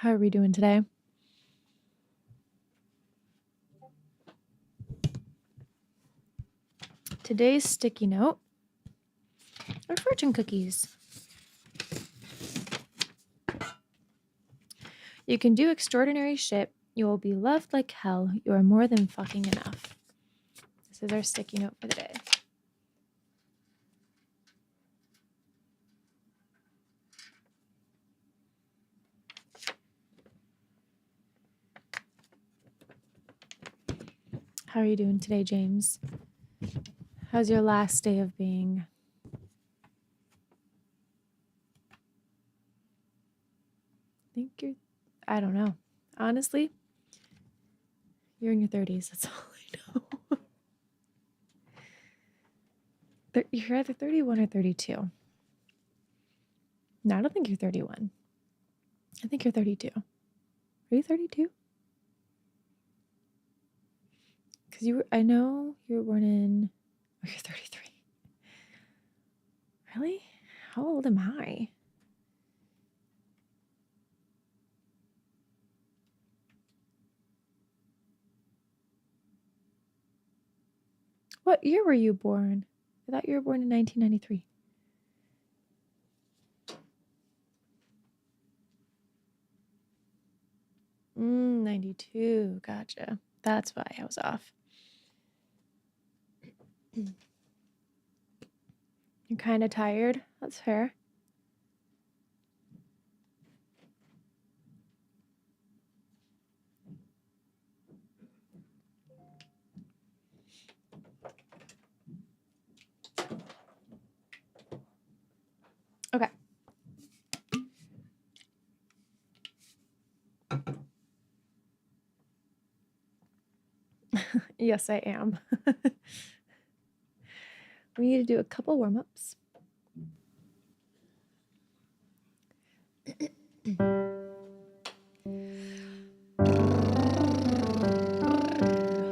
How are we doing today? Today's sticky note are fortune cookies. You can do extraordinary shit. You will be loved like hell. You are more than fucking enough. This is our sticky note for the day. How are you doing today, James? How's your last day of being? I don't know. Honestly, you're in your 30s. That's all I know. You're either 31 or 32. No, I don't think you're 31. I think you're 32. Are you 32? Because I know you were born in, oh, you're 33. Really? How old am I? What year were you born? I thought you were born in 1993. Mm, 92. Gotcha. That's why I was off. You're kind of tired. That's fair. Okay. Yes, I am. We need to do a couple warm-ups.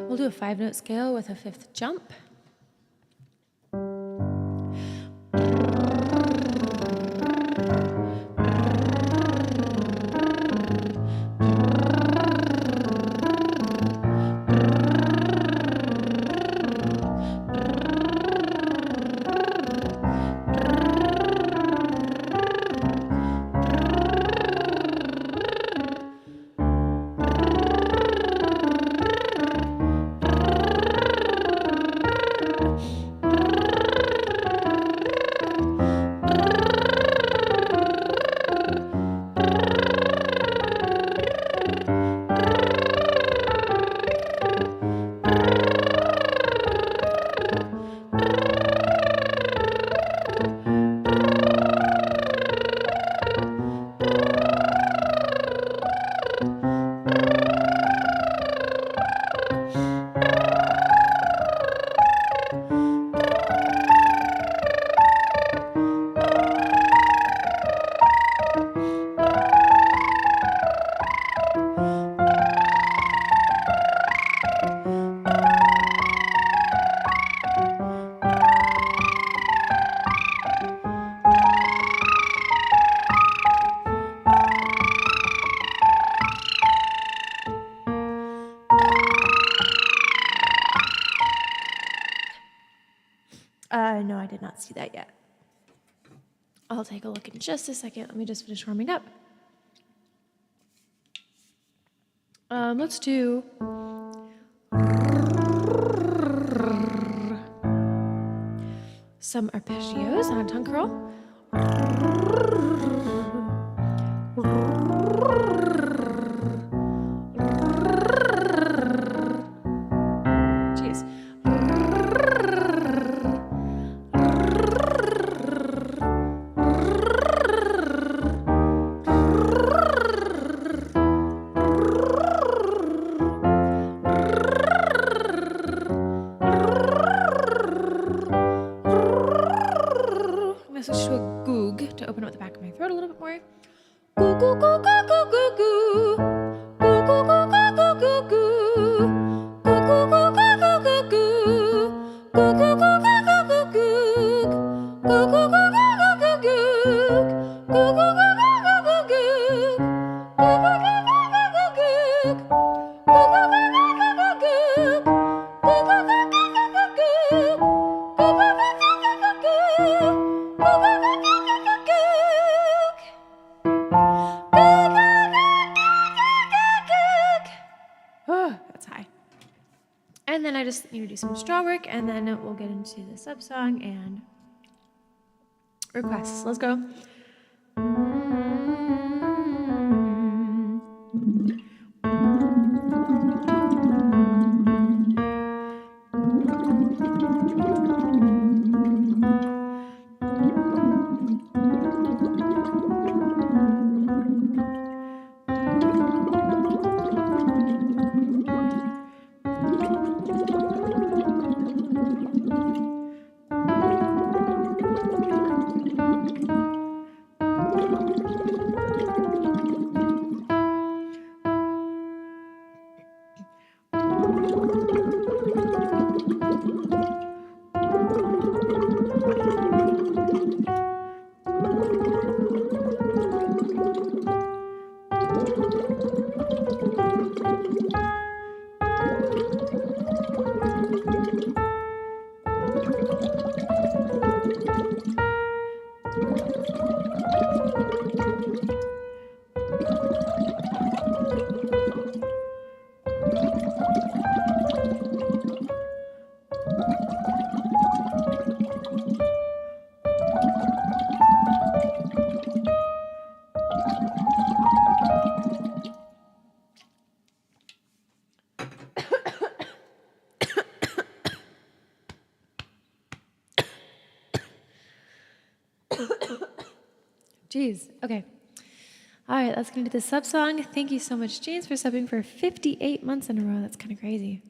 We'll do a 5-note scale with a 5th jump. No, I did not see that yet. I'll take a look in just a second. Let me just finish warming up. Let's do some arpeggios on a tongue curl. Jeez. Switch to a goog to open up the back of my throat a little bit more. Goo goo goo goo goo goo goo. Goo goo goo goo goo goo goo. Goo goo goo goo goo goo goo. Goo goo goo goo goo goo goo. Goo goo goo goo goo goo goo. Goo goo goo goo goo goo. Goo goo just do some straw work, and then we'll get into the sub song and requests. Let's go. Jeez. Okay. All right, let's get into the sub song. Thank you so much, James, for subbing for 58 months in a row. That's kind of crazy.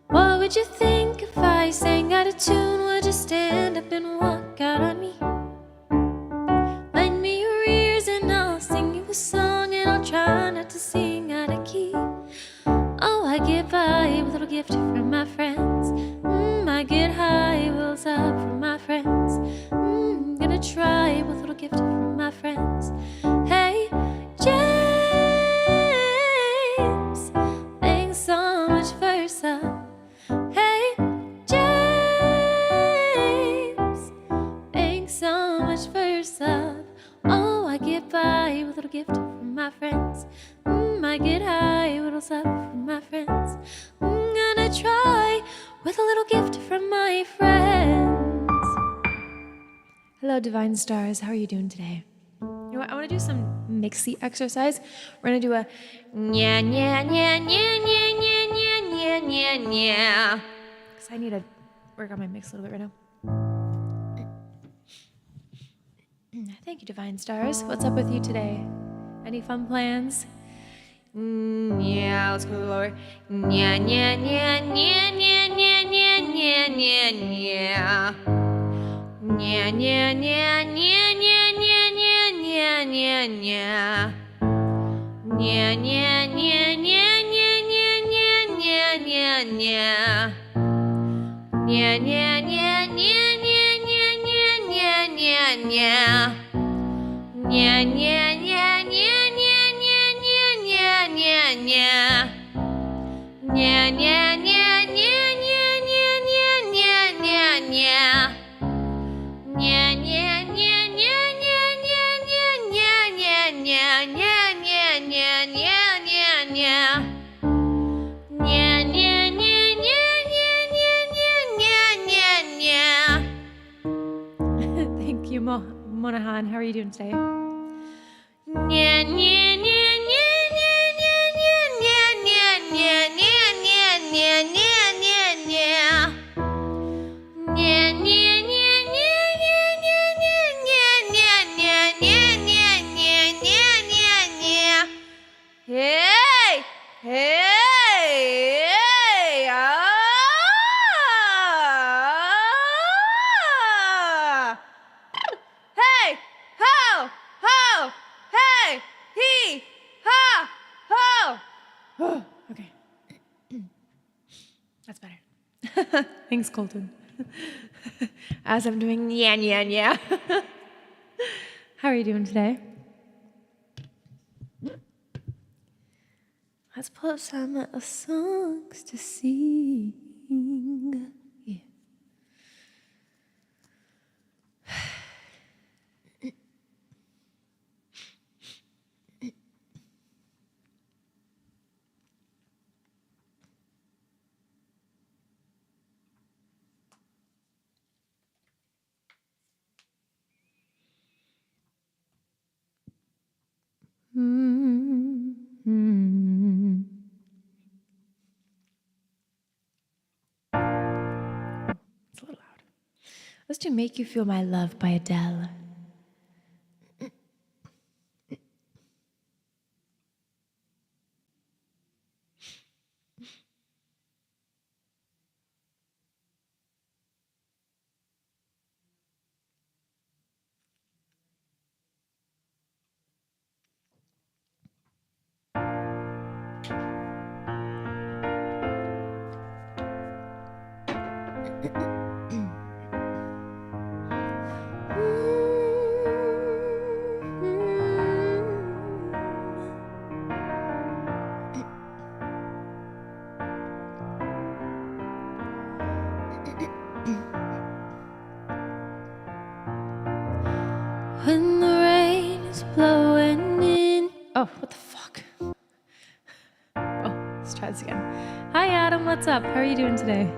What would you think if I sang out of tune? Would you stand up and walk out on me? Lend me your ears and I'll sing you a song, and I'll try not to sing out of key. Oh, I get by with a little gift from my friends. I get high, wheels up from my friends. Gonna try with a little gift from my friends. Hey, James, thanks so much for sub. Hey, James, thanks so much for sub. Oh, I get by with a little gift from my friends. I get high, whittles up from my friends. I'm gonna try with a little gift from my friends. Hello, Divine Stars. How are you doing today? You know what? I want to do some mixy exercise. We're gonna do a nya nya nya nya nya nya nya nya nya nya. Because I need to work on my mix a little bit right now. Thank you, Divine Stars. What's up with you today? Any fun plans? Yeah, let's go lower. Nya nya nya nya nya nya nya nya nya nya. Nya nya nya nya nya nya nya nya nya nya. Nya nya nya nya nya nya nya nya nya nya. Nya nya nya nya nya nya nya nya nya nya. Nya nya nya nya nya nya nya nya nya nya. Nya nya nya nya nya nya nya nya nya nya. Nya nya nya nya nya nya nya nya nya nya nya nya nya nya nya nya. Nya nya nya nya nya nya nya nya nya. Thank you, Monahan. How are you doing today? Nya nya nya nya nya nya nya nya nya nya nya nya nya nya nya. Nya nya nya nya nya nya nya nya nya nya nya nya nya nya nya. Hey! Hey! Hey! Ah! Hey! Ho! Ho! Hey! He! Ha! Ho! Okay. That's better. Thanks, Colton. As I'm doing nya nya nya. How are you doing today? Let's pull up some songs to sing. Yeah. Mm-hmm. It's a little loud. Let's do Make You Feel My Love by Adele. When the rain is blowing in. Oh, what the fuck? Oh, let's try this again. Hi, Adam. What's up? How are you doing today?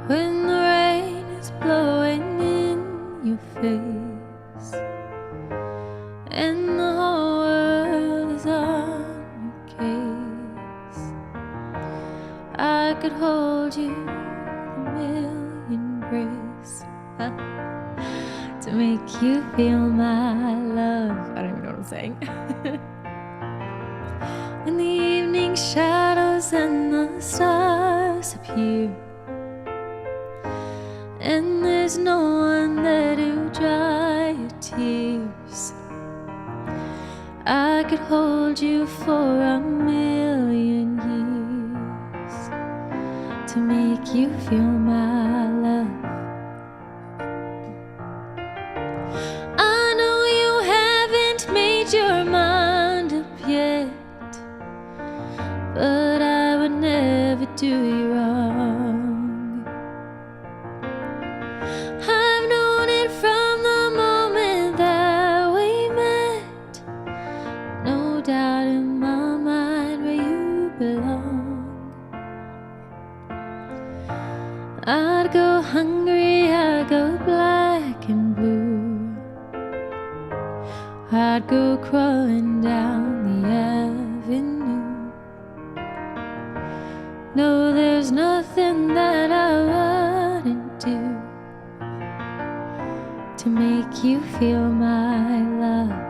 When the rain is blowing in your face and the whole world is on your case, I could hold you with a million grace to make you feel my love. I don't even know what I'm saying. When the evening shadows and the stars appear, and there's no one there to dry your tears, I could hold you for a million years to make you feel my love. I know you haven't made your mind up yet, but I would never do you wrong. I've known it from the moment that we met. No doubt in my mind where you belong. I'd go hungry, I'd go black and blue, I'd go crawling down the avenue. No, there's nothing that I wouldn't do to make you feel my love.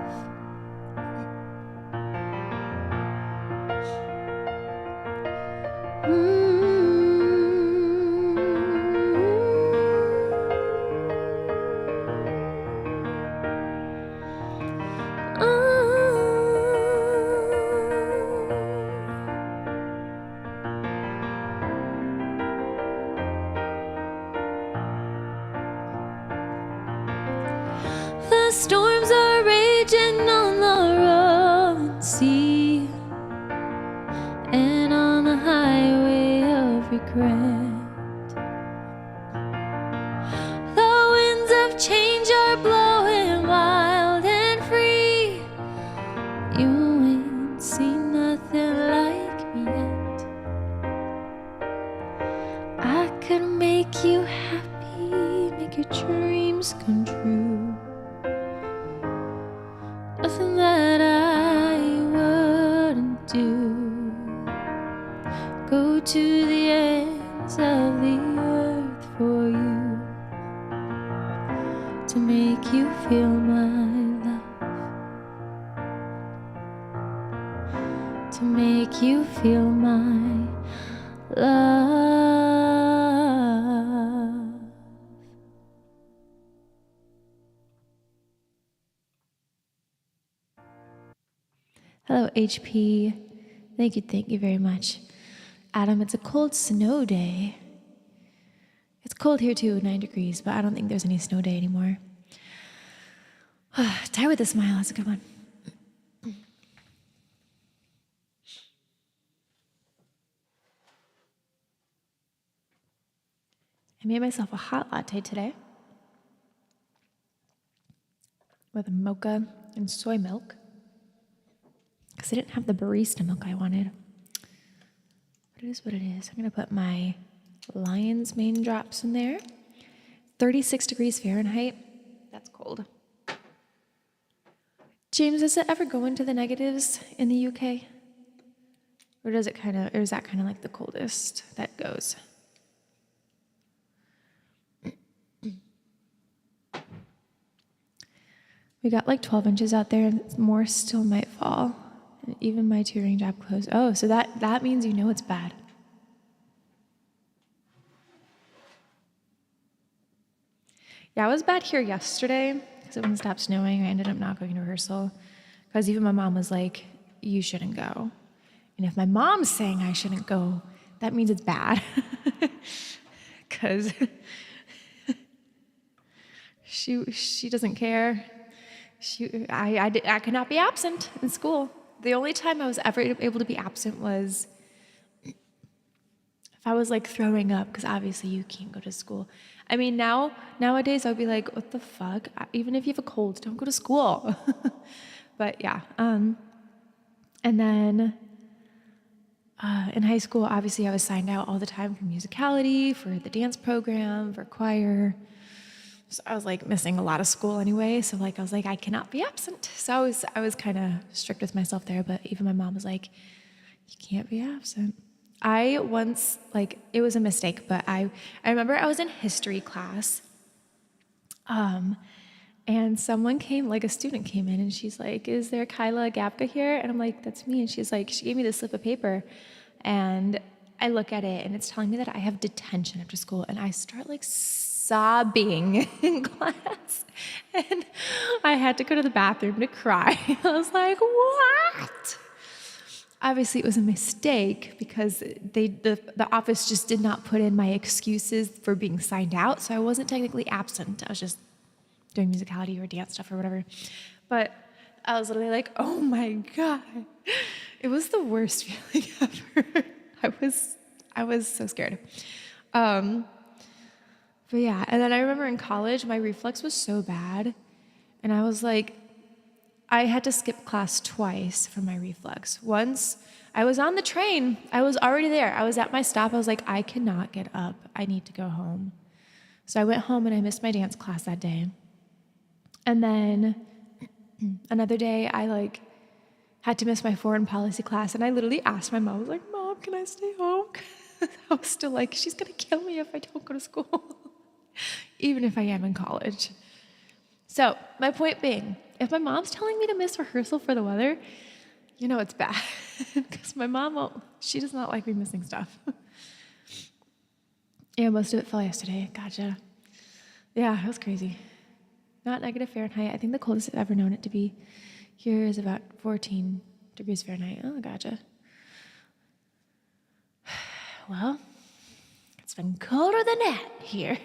The storms are raging on the rolling sea and on the highway of regret. The winds of change are blowing wild and free. You ain't seen nothing like me yet. I could make you happy, make your dreams come true. Nothing that I wouldn't do. Go to the ends of the earth for you to make you feel my love, to make you feel my love. Hello, HP. Thank you very much. Adam, it's a cold snow day. It's cold here too, 9 degrees, but I don't think there's any snow day anymore. Die with a smile, that's a good one. I made myself a hot latte today with mocha and soy milk because I didn't have the barista milk I wanted. But it is what it is. I'm going to put my lion's mane drops in there. 36 degrees Fahrenheit. That's cold. James, does it ever go into the negatives in the UK? Or is that kind of like the coldest that goes? We got like 12 inches out there, and more still might fall. And even my tutoring job closed. Oh, so that means you know it's bad. Yeah, it was bad here yesterday because it wouldn't stop snowing. I ended up not going to rehearsal because even my mom was like, you shouldn't go. And if my mom's saying I shouldn't go, that means it's bad. Because she doesn't care. I could not be absent in school. The only time I was ever able to be absent was if I was like throwing up, because obviously you can't go to school. I mean, nowadays I would be like, what the fuck? Even if you have a cold, don't go to school. But yeah. And then in high school, obviously I was signed out all the time for musicality, for the dance program, for choir. So I was like missing a lot of school anyway. So like I was like, I cannot be absent. So I was kind of strict with myself there. But even my mom was like, you can't be absent. I once, like, it was a mistake, but I remember I was in history class, and someone came, like a student came in, and she's like, is there Kyla Gabka here? And I'm like, that's me. And she's like, she gave me this slip of paper, and I look at it, and it's telling me that I have detention after school, and I start like sobbing in class, and I had to go to the bathroom to cry. I was like, what? Obviously, it was a mistake because the office just did not put in my excuses for being signed out, so I wasn't technically absent. I was just doing musicality or dance stuff or whatever. But I was literally like, oh my God. It was the worst feeling ever. I was so scared. But yeah, and then I remember in college, my reflux was so bad, and I was like, I had to skip class twice for my reflux. Once, I was on the train. I was already there. I was at my stop. I was like, I cannot get up. I need to go home. So I went home and I missed my dance class that day. And then another day, I like had to miss my foreign policy class. And I literally asked my mom, I was like, Mom, can I stay home? I was still like, she's going to kill me if I don't go to school, even if I am in college. So my point being, if my mom's telling me to miss rehearsal for the weather, you know it's bad. Because my mom she does not like me missing stuff. Yeah, most of it fell yesterday. Gotcha. Yeah, it was crazy. Not negative Fahrenheit. I think the coldest I've ever known it to be here is about 14 degrees Fahrenheit. Oh, gotcha. Well, it's been colder than that here.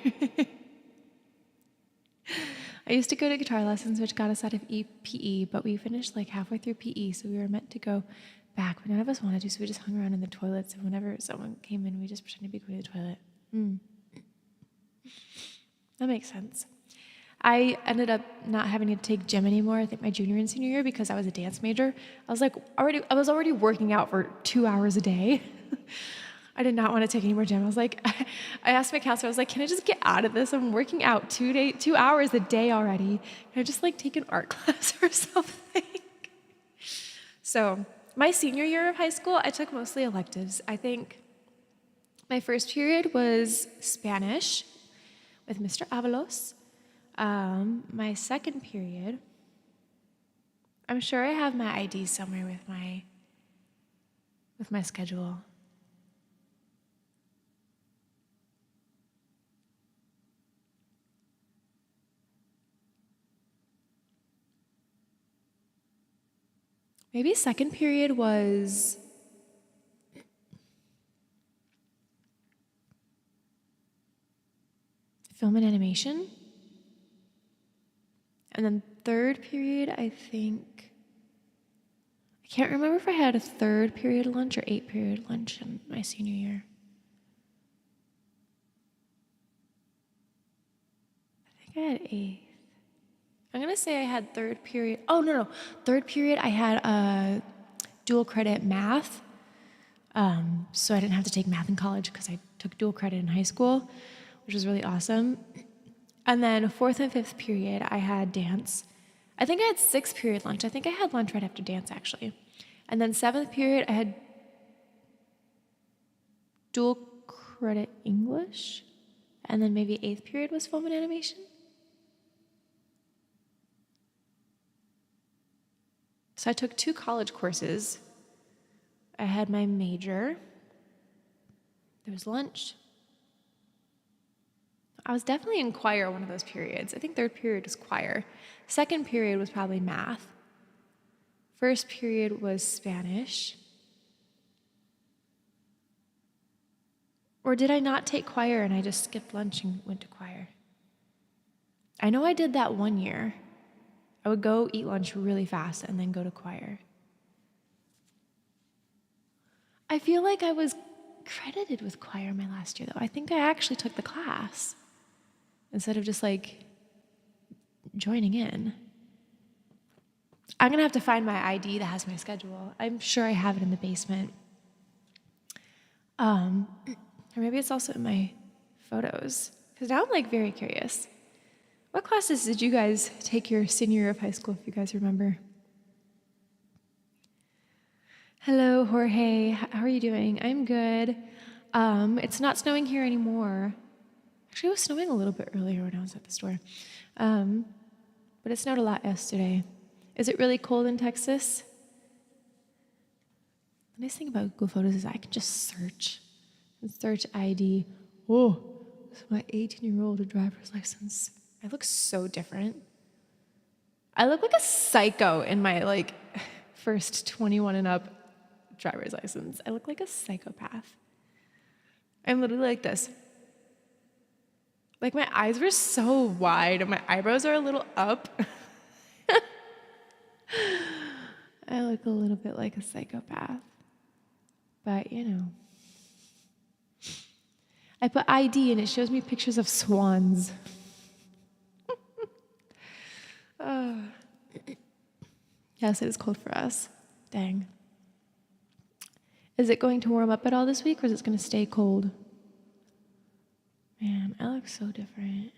I used to go to guitar lessons, which got us out of PE, but we finished like halfway through PE, so we were meant to go back, but none of us wanted to, so we just hung around in the toilets, and whenever someone came in, we just pretended to be going to the toilet. That makes sense. I ended up not having to take gym anymore, I think my junior and senior year, because I was a dance major. I was already working out for 2 hours a day. I did not want to take any more gym. I was like, I asked my counselor, I was like, can I just get out of this? I'm working out 2 hours a day already. Can I just like take an art class or something? So my senior year of high school, I took mostly electives. I think my first period was Spanish with Mr. Avalos. My second period, I'm sure I have my ID somewhere with my schedule. Maybe second period was film and animation. And then third period, I think, I can't remember if I had a third period lunch or 8 period lunch in my senior year. I think I had 8th. I'm gonna say I had third period. Oh, no. Third period, I had dual credit math. So I didn't have to take math in college because I took dual credit in high school, which was really awesome. And then 4th and 5th period, I had dance. I think I had 6th period lunch. I think I had lunch right after dance, actually. And then 7th period, I had dual credit English. And then maybe 8th period was film and animation. So I took 2 college courses. I had my major. There was lunch. I was definitely in choir one of those periods. I think third period was choir. Second period was probably math. First period was Spanish. Or did I not take choir and I just skipped lunch and went to choir? I know I did that one year. I would go eat lunch really fast and then go to choir. I feel like I was credited with choir my last year, though. I think I actually took the class instead of just like joining in. I'm gonna have to find my ID that has my schedule. I'm sure I have it in the basement. Or maybe it's also in my photos, because now I'm like very curious. What classes did you guys take your senior year of high school, if you guys remember? Hello, Jorge. How are you doing? I'm good. It's not snowing here anymore. Actually, it was snowing a little bit earlier when I was at the store. But it snowed a lot yesterday. Is it really cold in Texas? The nice thing about Google Photos is I can just search and search ID. Oh, this is my 18-year-old driver's license. I look so different. I look like a psycho in my like first 21 and up driver's license. I look like a psychopath. I'm literally like this. Like my eyes were so wide and my eyebrows are a little up. I look a little bit like a psychopath. But, you know. I put ID and it shows me pictures of swans. Yes, it is cold for us. Dang. Is it going to warm up at all this week or is it going to stay cold? Man, I look so different.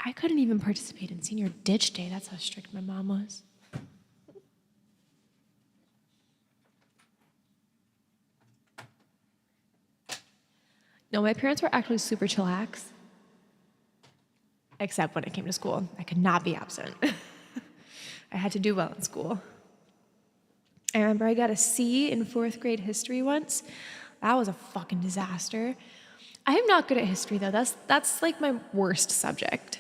I couldn't even participate in senior ditch day. That's how strict my mom was. No, my parents were actually super chillax. Except when it came to school. I could not be absent. I had to do well in school. I remember I got a C in 4th grade history once. That was a fucking disaster. I am not good at history, though. That's like my worst subject.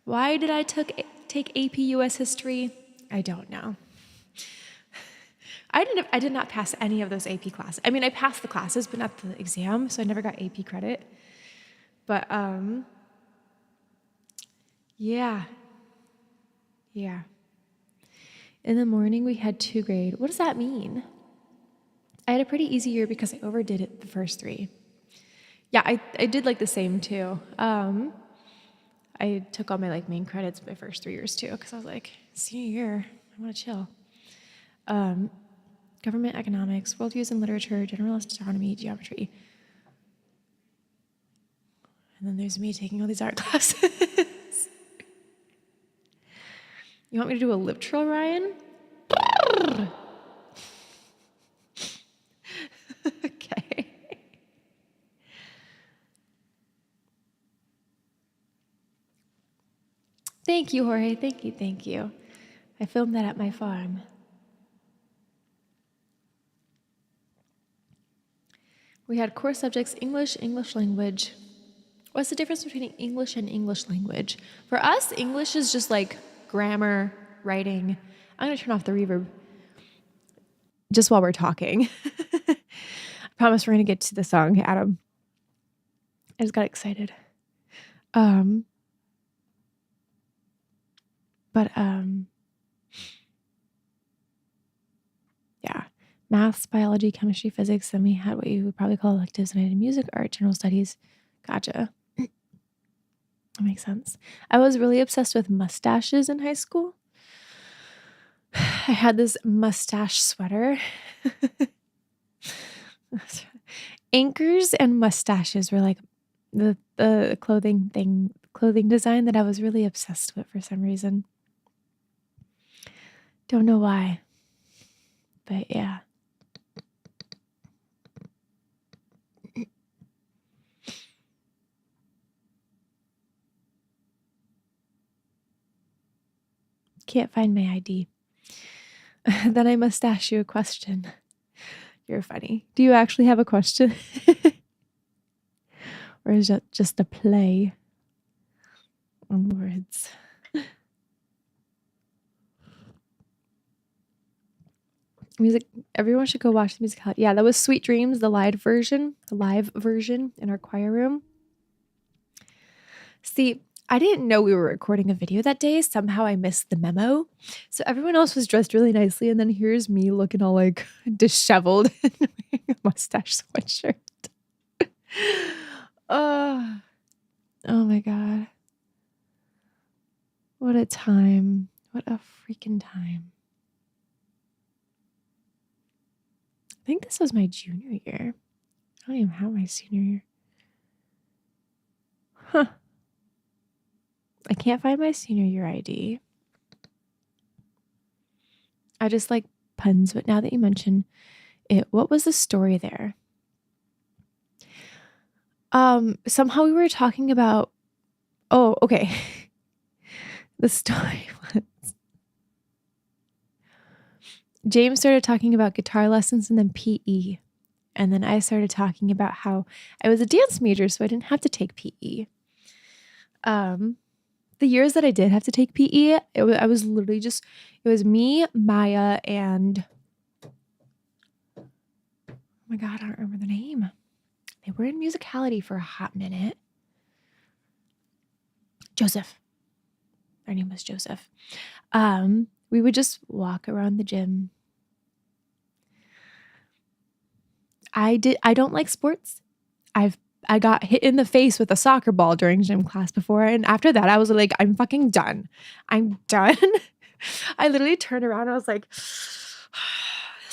Why did I take AP US history? I don't know. I did not pass any of those AP classes. I mean, I passed the classes, but not the exam, so I never got AP credit. But, yeah. In the morning, we had 2 grade. What does that mean? I had a pretty easy year because I overdid it the first 3. Yeah, I did like the same too. I took all my like main credits my first 3 years too, because I was like, senior year, I want to chill. Government economics, worldviews and literature, general astronomy, geometry. And then there's me taking all these art classes. You want me to do a lip trill, Ryan? Okay. Thank you, Jorge. Thank you. I filmed that at my farm. We had core subjects, English, English language. What's the difference between English and English language? For us, English is just like grammar, writing. I'm going to turn off the reverb just while we're talking. I promise we're going to get to the song, Adam. I just got excited. Yeah. Maths, biology, chemistry, physics. Then we had what you would probably call electives, and I did music, art, general studies. Gotcha. That makes sense. I was really obsessed with mustaches in high school. I had this mustache sweater. Anchors and mustaches were like the clothing design that I was really obsessed with for some reason. Don't know why. But yeah. Can't find my ID. Then I must ask you a question. You're funny. Do you actually have a question? Or is it just a play on words? Music. Everyone should go watch the musicality. Yeah, that was Sweet Dreams, the live version in our choir room. See, I didn't know we were recording a video that day. Somehow I missed the memo. So everyone else was dressed really nicely. And then here's me looking all like disheveled and wearing a mustache sweatshirt. Oh my God. What a time. What a freaking time. I think this was my junior year. I don't even have my senior year. Huh. I can't find my senior year ID. I just like puns, but now that you mention it, what was the story there? Somehow we were talking about, oh, okay. The story was James started talking about guitar lessons and then PE. And then I started talking about how I was a dance major, so I didn't have to take PE. The years that I did have to take PE, it was me, Maya, and oh my God, I don't remember the name. They were in musicality for a hot minute. Joseph. Their name was Joseph. We would just walk around the gym. I don't like sports. I got hit in the face with a soccer ball during gym class before. And after that, I was like, I'm fucking done. I'm done. I literally turned around and I was like, this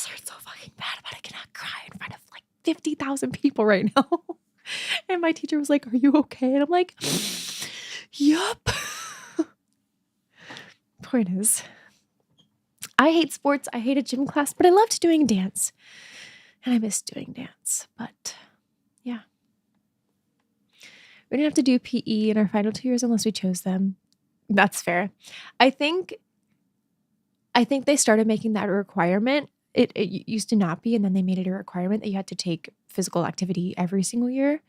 hurts so fucking bad, but I cannot cry in front of like 50,000 people right now. And my teacher was like, are you okay? And I'm like, yup. Point is, I hate sports. I hated gym class, but I loved doing dance. And I missed doing dance. But yeah. We didn't have to do PE in our final 2 years unless we chose them. That's fair. I think they started making that a requirement. It used to not be, and then they made it a requirement that you had to take physical activity every single year.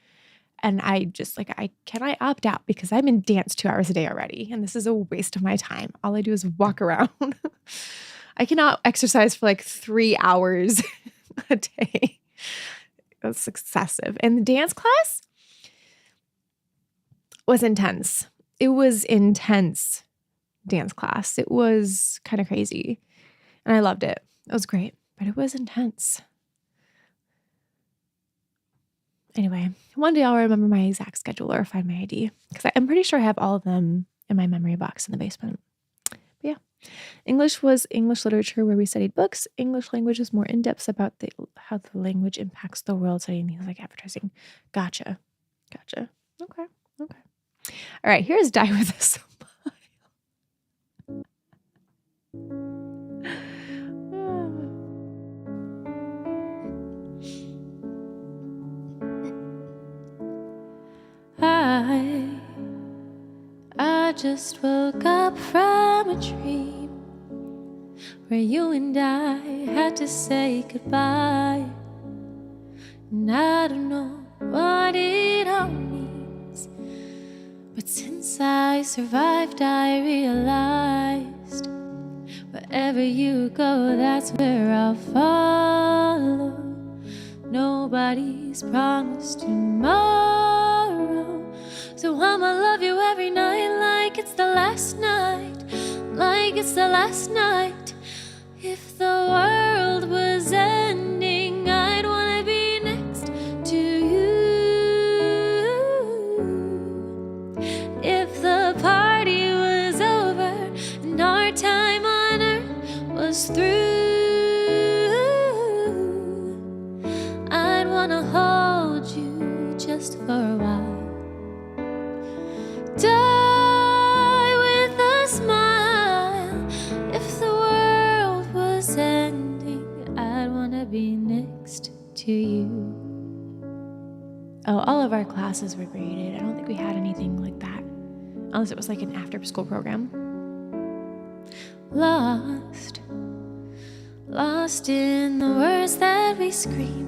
And I just like, can I opt out because I'm in dance 2 hours a day already, and this is a waste of my time. All I do is walk around. I cannot exercise for like 3 hours a day. That's excessive. And the dance class was intense. It was intense dance class. It was kind of crazy. And I loved it. It was great, but it was intense. Anyway, one day I'll remember my exact schedule or find my ID because I'm pretty sure I have all of them in my memory box in the basement. But yeah, English was English literature where we studied books. English language is more in-depth about how the language impacts the world, studying things like advertising. Gotcha. Okay. All right, here's Die With a Smile. I just woke up from a dream where you and I had to say goodbye. And and I don't know what it all means. But since I survived, I realized wherever you go, that's where I'll follow. Nobody's promised tomorrow, so I'ma love you every night like it's the last night, like it's the last night. If the world was ending, I'd wanna be next to you. If the party was over and our time on earth was through, I'd wanna hold you just for a while. Die with a smile. If the world was ending, I'd wanna be next to you. Oh, all of our classes were graded. I don't think we had anything like that, unless it was like an after-school program. Lost, lost in the words that we scream.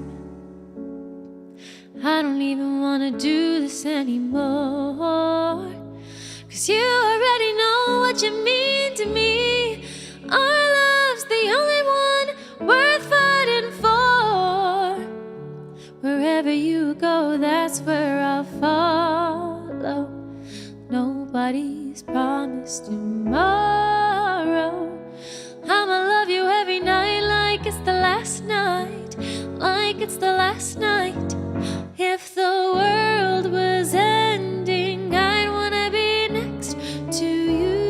I don't even wanna do this anymore, 'cause you already know what you mean to me. Our love's the only one worth fighting for. Wherever you go, that's where I'll follow. Nobody's promised tomorrow. I'ma love you every night like it's the last night, like it's the last night. If the world was ending, I'd wanna be next to you.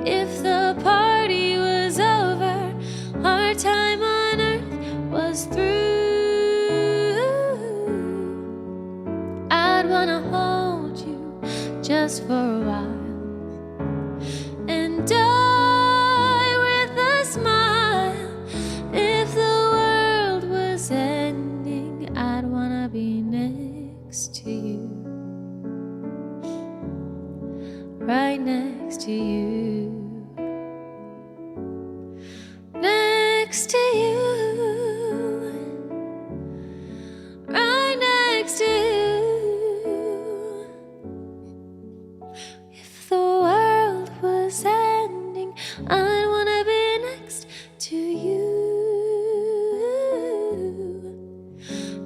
If the party was over, our time on earth was through, I'd wanna hold you just for a while and die with a smile. If the world was ending, I'd wanna be next to you, right next to you, next to you, right next to you. If the world was ending, I'd wanna be next to you.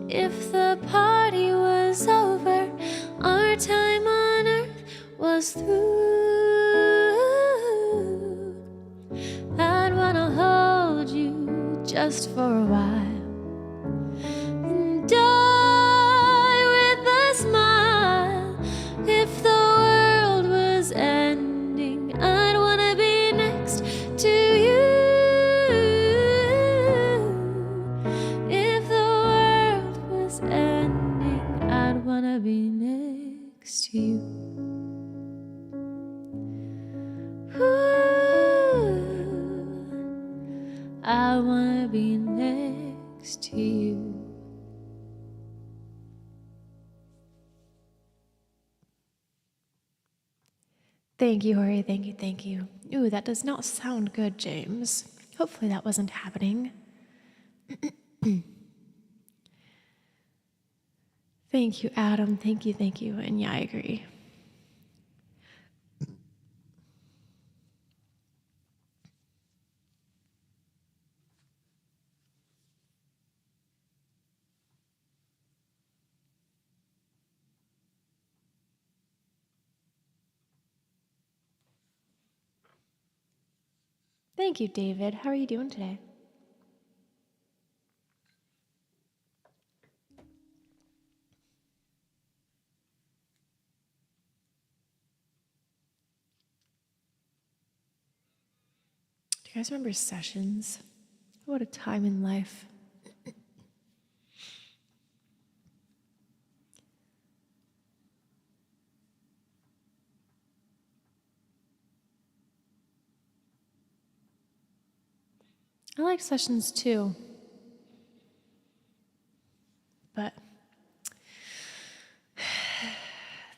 If the party was over, our time on earth was through, I'd wanna hold you just for a while and die with a smile. If the world was ending, I'd wanna be next to you. If the world was ending, I'd wanna be next to you. I wanna be next to you. Thank you, Hori. Thank you, thank you. Ooh, that does not sound good, James. Hopefully that wasn't happening. Thank you, Adam. Thank you, thank you. And yeah, I agree. Thank you, David. How are you doing today? Do you guys remember sessions? What a time in life. I like sessions too, but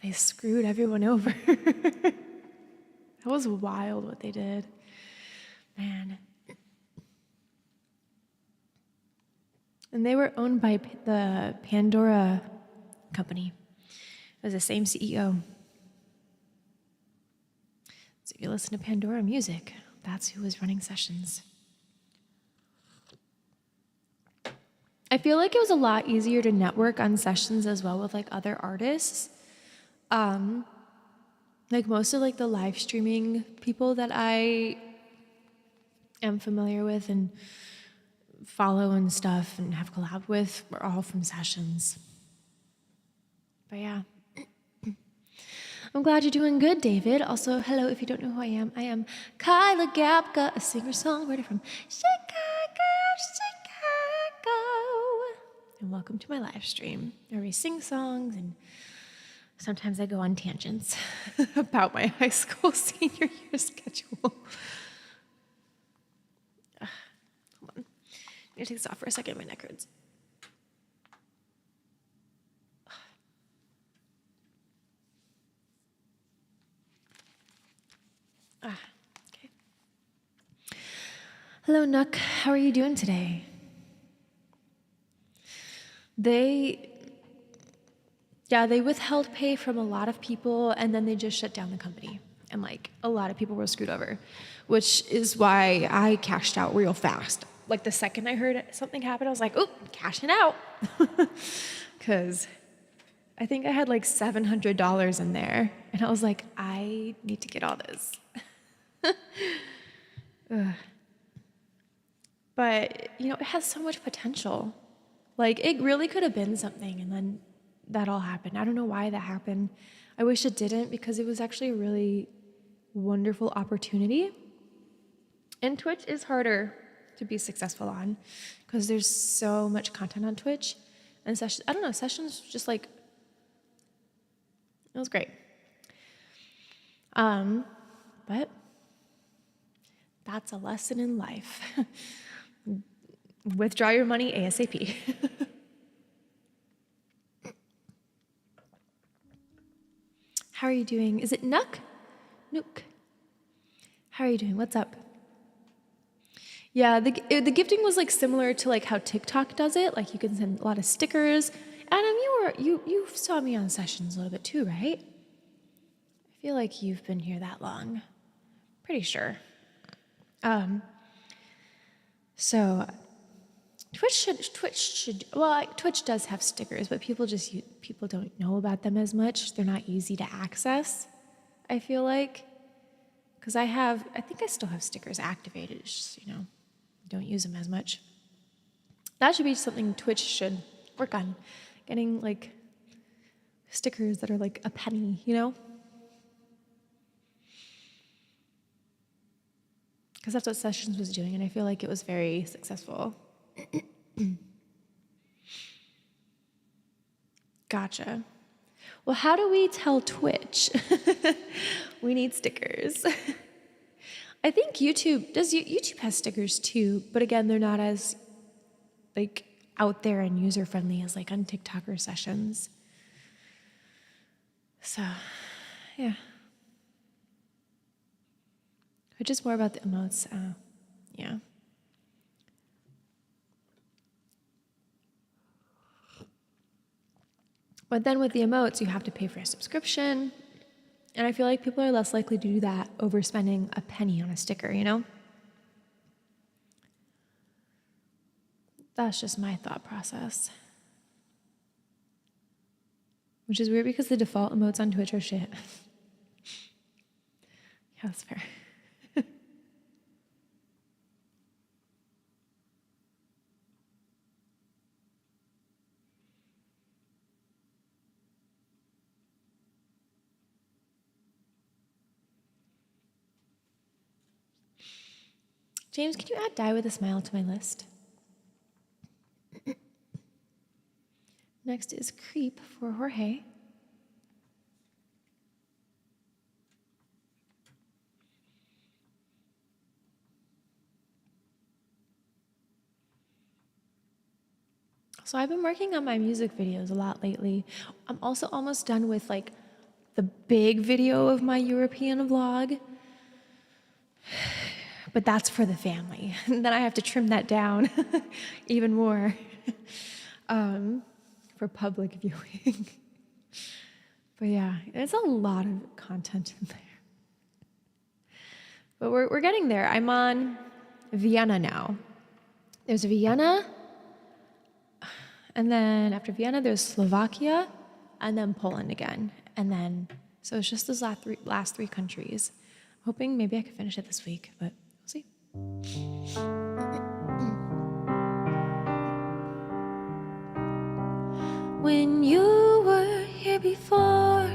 they screwed everyone over. That was wild what they did. Man. And they were owned by the Pandora company. It was the same CEO. So if you listen to Pandora music, that's who was running sessions. I feel like it was a lot easier to network on sessions as well with like other artists. Like most of like the live streaming people that I am familiar with and follow and stuff and have collabed with were all from sessions. But yeah. I'm glad you're doing good, David. Also, hello, if you don't know who I am Kyla Gabka, a singer-songwriter from Chicago. And welcome to my live stream, where we sing songs and sometimes I go on tangents about my high school senior year schedule. Hold on. I'm gonna take this off for a second, my neck hurts. Okay. Hello, Nook. How are you doing today? They withheld pay from a lot of people, and then they just shut down the company. And like a lot of people were screwed over, which is why I cashed out real fast. Like the second I heard something happen, I was like, oh, cashing out. Because I think I had like $700 in there. And I was like, I need to get all this. But, you know, it has so much potential. Like, it really could have been something, and then that all happened. I don't know why that happened. I wish it didn't, because it was actually a really wonderful opportunity. And Twitch is harder to be successful on, because there's so much content on Twitch. And sessions, I don't know, sessions just like, it was great. But that's a lesson in life. Withdraw your money ASAP. How are you doing? Is it Nook? Nook. How are you doing? What's up? Yeah, the gifting was like similar to like how TikTok does it. Like you can send a lot of stickers. Adam, you saw me on sessions a little bit too, right? I feel like you've been here that long. Pretty sure. So Twitch does have stickers, but people don't know about them as much. They're not easy to access, I feel like. Because I think I still have stickers activated. It's just, you know, don't use them as much. That should be something Twitch should work on. Getting like stickers that are like a penny, you know? Because that's what Sessions was doing, and I feel like it was very successful. Gotcha. Well, how do we tell Twitch? We need stickers. I think YouTube has stickers too, but again, they're not as like out there and user friendly as like on TikTok or Sessions. So, yeah. Which is more about the emotes. Yeah. But then with the emotes, you have to pay for a subscription. And I feel like people are less likely to do that over spending a penny on a sticker, you know? That's just my thought process. Which is weird because the default emotes on Twitch are shit. Yeah, that's fair. James, can you add Die with a Smile to my list? Next is Creep for Jorge. So I've been working on my music videos a lot lately. I'm also almost done with like the big video of my European vlog. But that's for the family. And then I have to trim that down even more. for public viewing. But yeah, it's a lot of content in there. But we're getting there. I'm on Vienna now. There's Vienna, and then after Vienna, there's Slovakia, and then Poland again. And then, so it's just those last three countries. Hoping maybe I could finish it this week, but we'll see. When you were here before,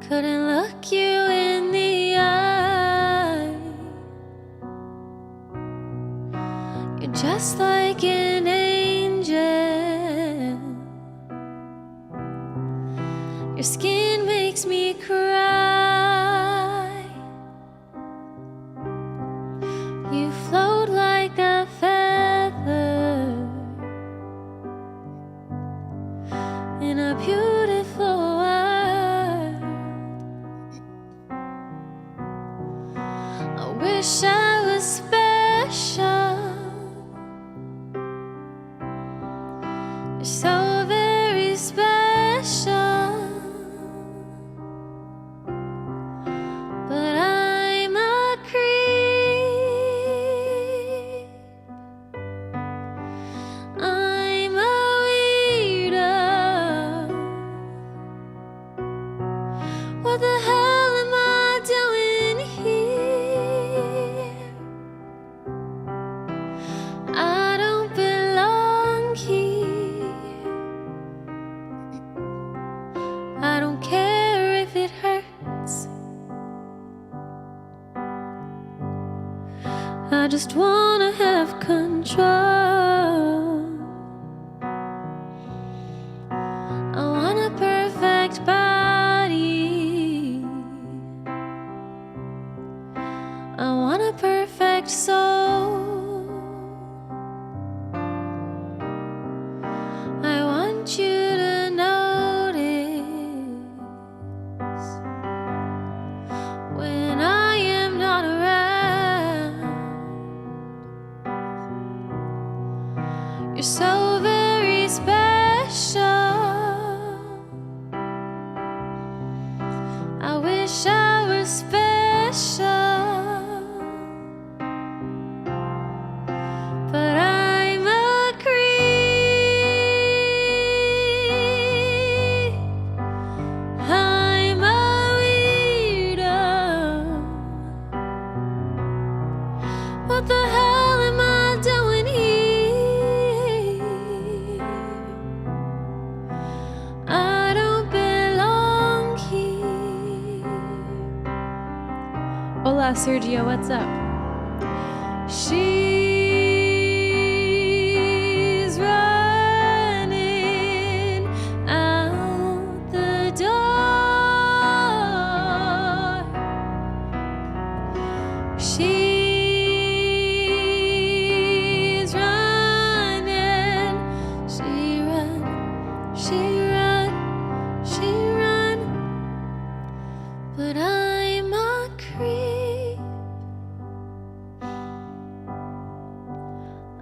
couldn't look you in the eye. You're just like an angel. Your skin makes me cry. You float like a feather in a beautiful world. I wish I was special. You're so very special. But I'm a creep. I'm a weirdo. What the hell am I doing here? I don't belong here. I don't care if it hurts. I just wanna have control. I want a perfect body. I want a perfect soul. I want you to notice when I am not around. You're so very special. I wish I was special. But I'm a creep. I'm a weirdo. What the hell am I doing here? I don't belong here. Hola, Sergio, what's up? She's running out the door. She's running. She run, she run, she run. But I'm a creep.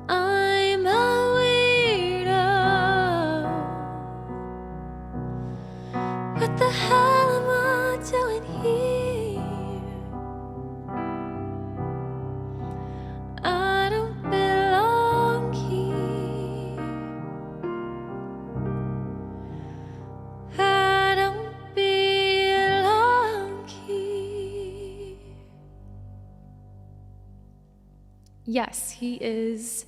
I'm a weirdo. What the hell am I doing here? I don't belong here. I don't belong here. Yes, he is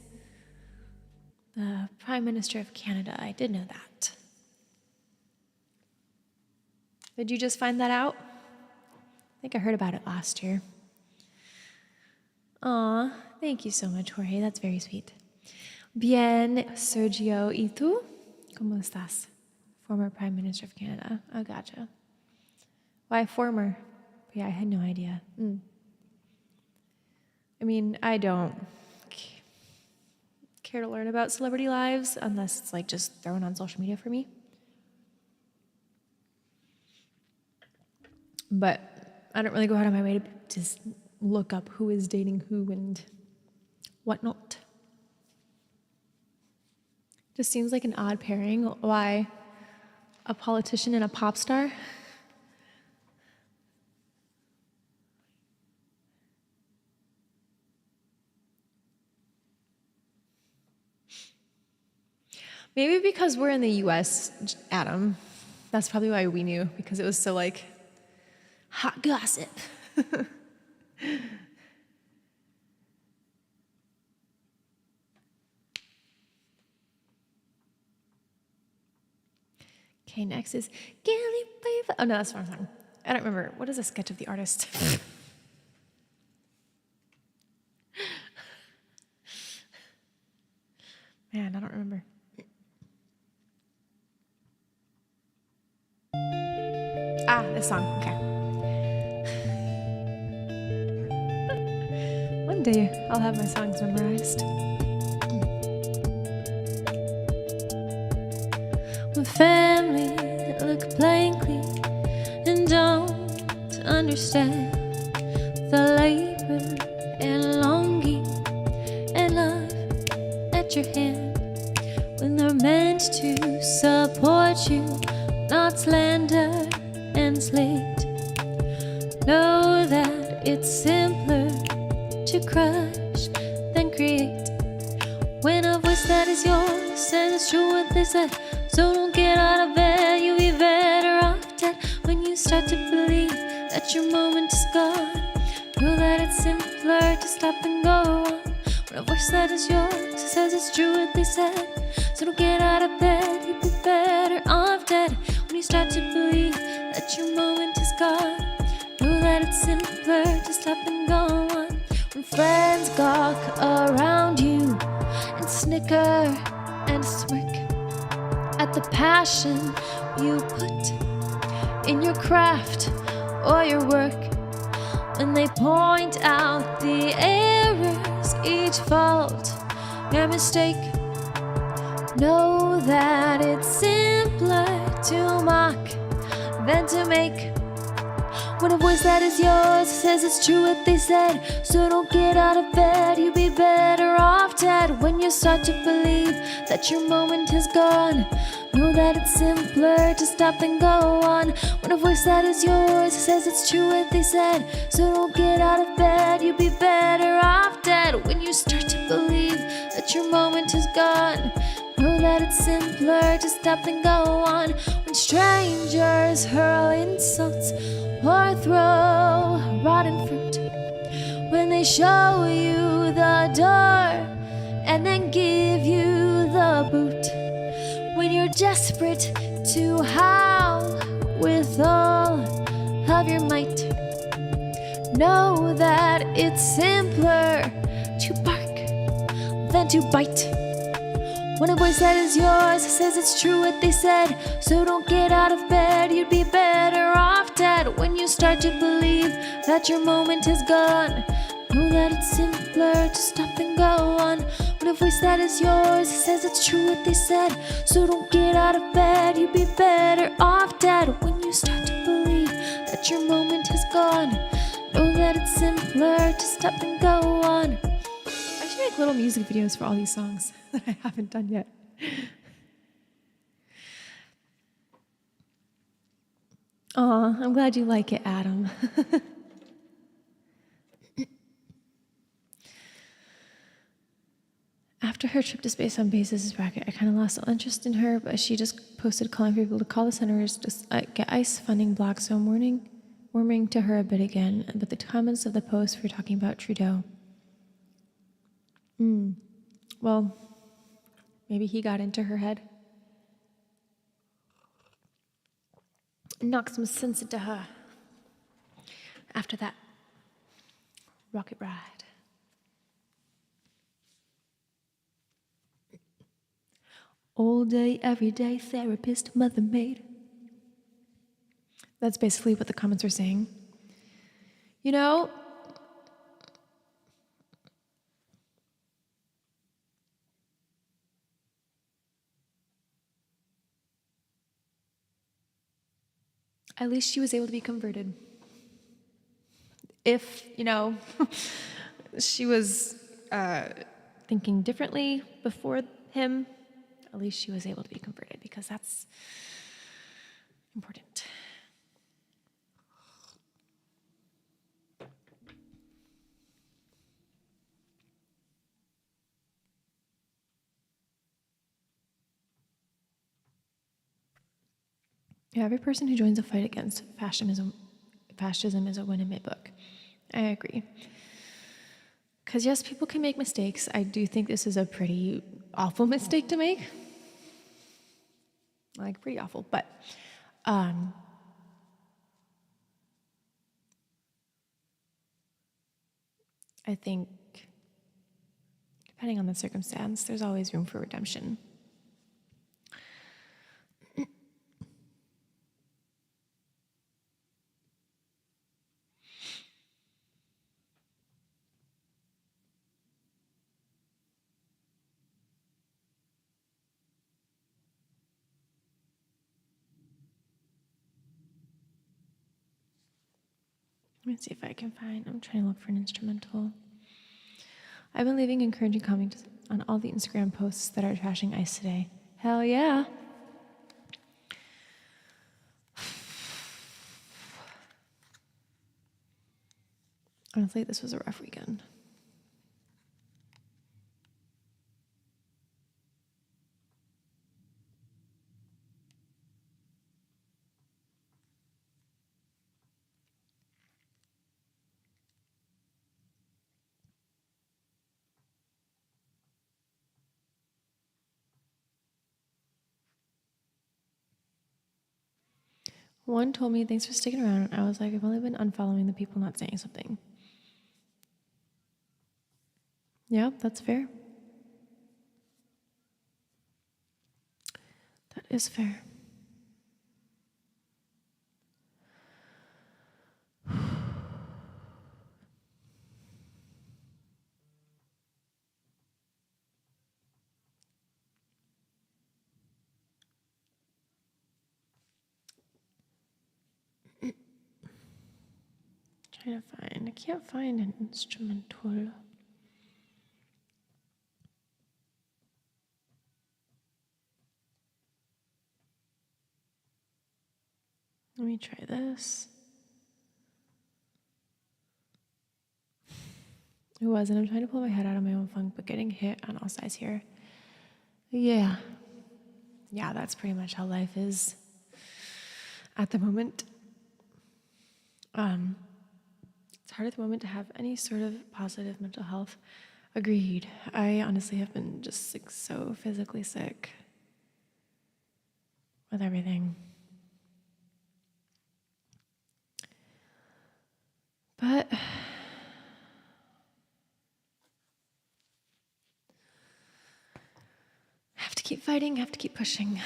the Prime Minister of Canada. I did know that. Did you just find that out? I think I heard about it last year. Aw, thank you so much, Jorge. That's very sweet. Bien, Sergio. ¿Y tú? ¿Cómo estás? Former Prime Minister of Canada. Oh, gotcha. Why former? Yeah, I had no idea. I mean, I don't care to learn about celebrity lives unless it's like just thrown on social media for me. But I don't really go out of my way to just look up who is dating who and whatnot. Just seems like an odd pairing. Why a politician and a pop star? Maybe because we're in the US, Adam. That's probably why we knew, because it was so like hot gossip. Okay, next is Gilly Baby. Oh no, that's the wrong song. I don't remember. What is a sketch of the artist? Man, I don't remember. Ah, this song. Okay. One day I'll have my songs memorized. When family look blankly and don't understand the labor and longing and love at your hand, when they're meant to support you, not slander and slate. Know that it's simpler to crush than create. When a voice that is yours says it's true what they said, so don't get out of bed, you'll be better off dead. When you start to believe that your moment is gone, know that it's simpler to stop and go on. When a voice that is yours says it's true what they said, so don't get out of bed, you'll be better off dead. When you start to believe that your moment is gone, know that it's simpler to stop and go on. When friends gawk around you and snicker and smirk at the passion you put in your craft or your work, when they point out the errors, each fault, your mistake, know that it's simpler to mock than to make. When a voice that is yours says it's true what they said, so don't get out of bed, you'll be better off dead. When you start to believe that your moment has gone, know that it's simpler to stop and go on. When a voice that is yours says it's true what they said, so don't get out of bed, you'll be better off dead. When you start to believe that your moment is gone, know that it's simpler to stop and go on. When strangers hurl insults or throw rotten fruit, when they show you the door and then give you the boot, when you're desperate to howl with all of your might, know that it's simpler to bark than to bite. When a voice that is yours says it's true what they said, so don't get out of bed, you'd be better off dead. When you start to believe that your moment is gone, know that it's simpler to stop and go on. When a voice that is yours says it's true what they said, so don't get out of bed, you'd be better off dead. When you start to believe that your moment is gone, know that it's simpler to stop and go on. I should make little music videos for all these songs that I haven't done yet. Aw, I'm glad you like it, Adam. After her trip to Space on Basis bracket, I kind of lost all interest in her, but she just posted calling for people to call the senators to get ICE funding blocked, so I'm warming to her a bit again. But the comments of the post were talking about Trudeau. Well, maybe he got into her head. Knocked some sense into her after that rocket ride. All day, every day, therapist, mother maid. That's basically what the comments are saying. You know, at least she was able to be converted. If, you know, she was thinking differently before him, at least she was able to be converted, because that's important. Yeah, every person who joins a fight against fascism is a win in my book. I agree. Because yes, people can make mistakes. I do think this is a pretty awful mistake to make. Like, pretty awful. But I think, depending on the circumstance, there's always room for redemption. Let me see if I can find, I'm trying to look for an instrumental. I've been leaving encouraging comments on all the Instagram posts that are trashing ICE today. Hell yeah. Honestly, this was a rough weekend. One told me, thanks for sticking around. I was like, I've only been unfollowing the people not saying something. Yeah, that's fair. That is fair. Trying to find, I can't find an instrumental. Let me try this. It wasn't. I'm trying to pull my head out of my own funk, but getting hit on all sides here. Yeah. Yeah, that's pretty much how life is at the moment. It's hard at the moment to have any sort of positive mental health. Agreed. I honestly have been just like so physically sick with everything. But have to keep fighting, have to keep pushing.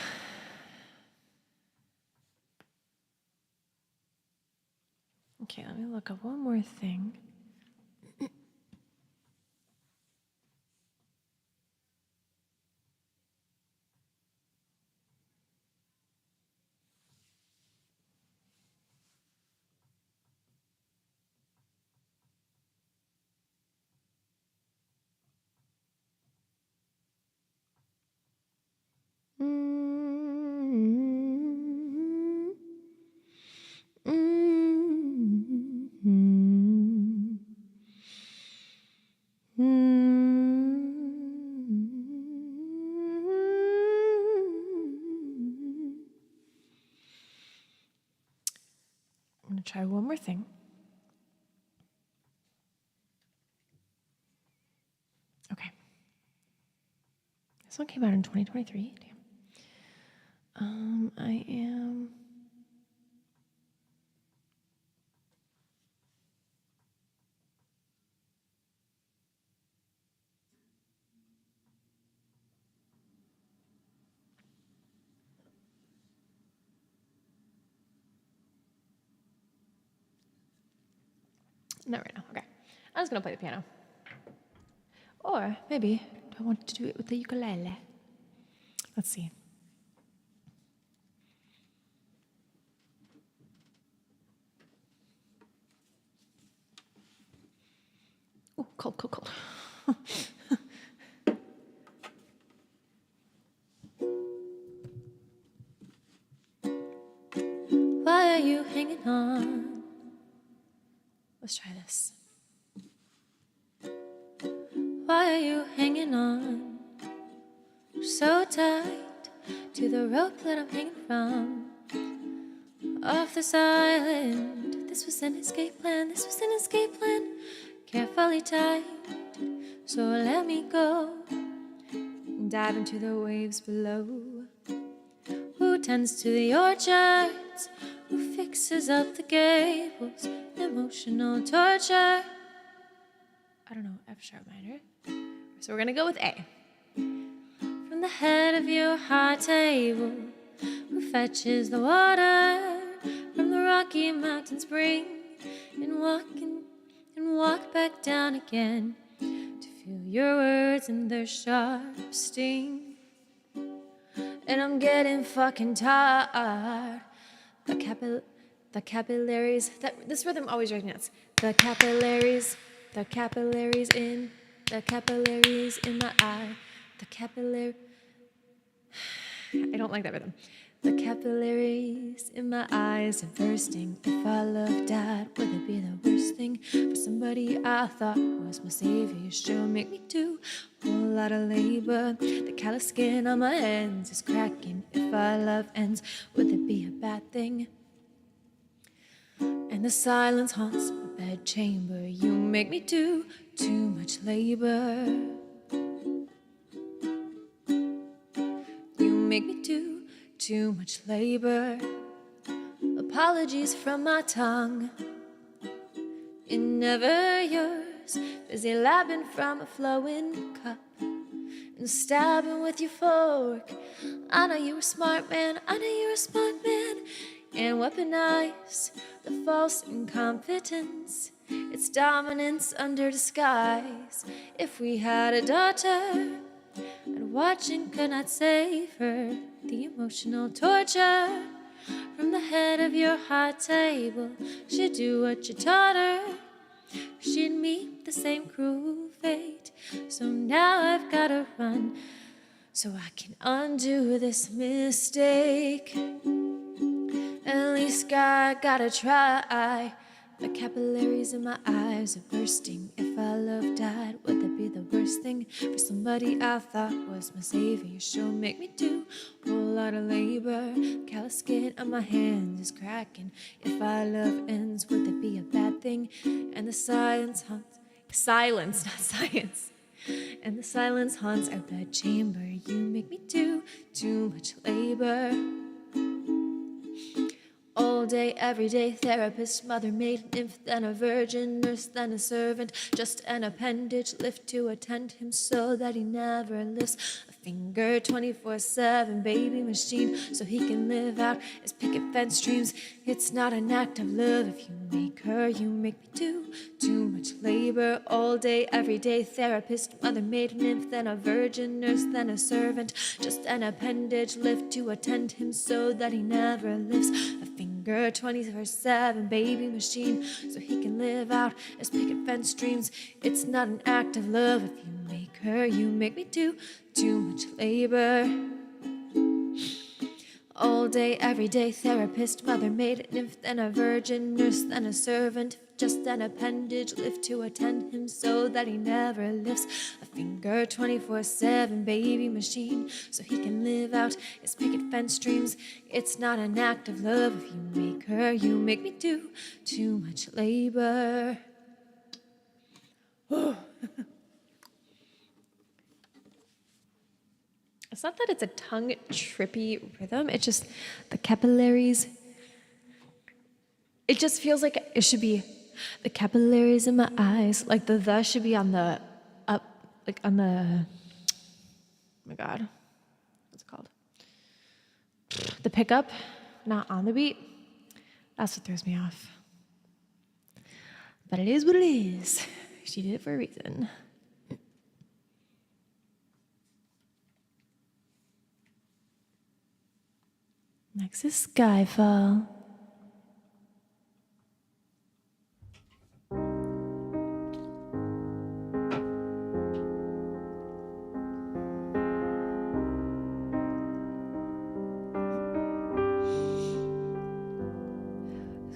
Okay, let me look up one more thing. I'm going to try one more thing. Okay. This one came out in 2023. Damn. I am... Not right now. Okay. I'm just going to play the piano. Or maybe, do I want to do it with the ukulele? Let's see. Oh, cold, cold, cold. Why are you hanging on? Let's try this. Why are you hanging on so tight to the rope that I'm hanging from? Off this island, this was an escape plan, this was an escape plan, carefully tied, so let me go and dive into the waves below. Who tends to the orchards, who fixes up the gables, emotional torture. I don't know, F sharp minor, so we're gonna go with A. From the head of your high table, who fetches the water from the Rocky Mountain spring, and walk back down again to feel your words and their sharp sting. And I'm getting fucking tired. The capillaries, this rhythm always drives me nuts. The capillaries in my eye. I don't like that rhythm. The capillaries in my eyes are bursting. If our love died, would it be the worst thing for somebody I thought was my savior? Sure make me do a whole lot of labor. The callous skin on my hands is cracking. If our love ends, would it be a bad thing? And the silence haunts my bedchamber. You make me do too much labor. You make me do too much labor. Apologies from my tongue. It never yours. Busy lapping from a flowing cup and stabbing with your fork. I know you're a smart man. I know you're a smart man. And weaponize the false incompetence. It's dominance under disguise. If we had a daughter, and watching could not save her. The emotional torture from the head of your high table. She'd do what you taught her. She'd meet the same cruel fate. So now I've gotta run so I can undo this mistake. At least I gotta try. The capillaries in my eyes are bursting. If our love died, would that be the worst thing for somebody I thought was my savior? Sure make me do a whole lot of labor. Callous skin on my hands is cracking. If our love ends, would that be a bad thing? And the silence haunts, not science. And the silence haunts our bedchamber. You make me do too much labor. All day, every day, therapist, mother, maid, nymph, then a virgin, nurse, then a servant, just an appendage, lift to attend him so that he never lifts a finger. 24/7 baby machine so he can live out his picket fence dreams. It's not an act of love if you make her. You make me do too much labor. All day, every day, therapist, mother, maid, nymph, then a virgin, nurse, then a servant, just an appendage, lift to attend him so that he never lifts a finger. 24/7 baby machine so he can live out his picket fence dreams. It's not an act of love if you make her. You make me do too much labor. All day, every day, therapist, mother, maid, nymph, then a virgin, nurse, then a servant, just an appendage, lift to attend him so that he never lifts a finger. 24/7 baby machine so he can live out his picket fence dreams. It's not an act of love if you make her. You make me do too much labor. It's not that it's a tongue trippy rhythm, it's just the capillaries. It just feels like it should be the capillaries in my eyes, like the should be on the up, like on the, oh my God, what's it called? The pickup, not on the beat. That's what throws me off. But it is what it is. She did it for a reason. Next is Skyfall.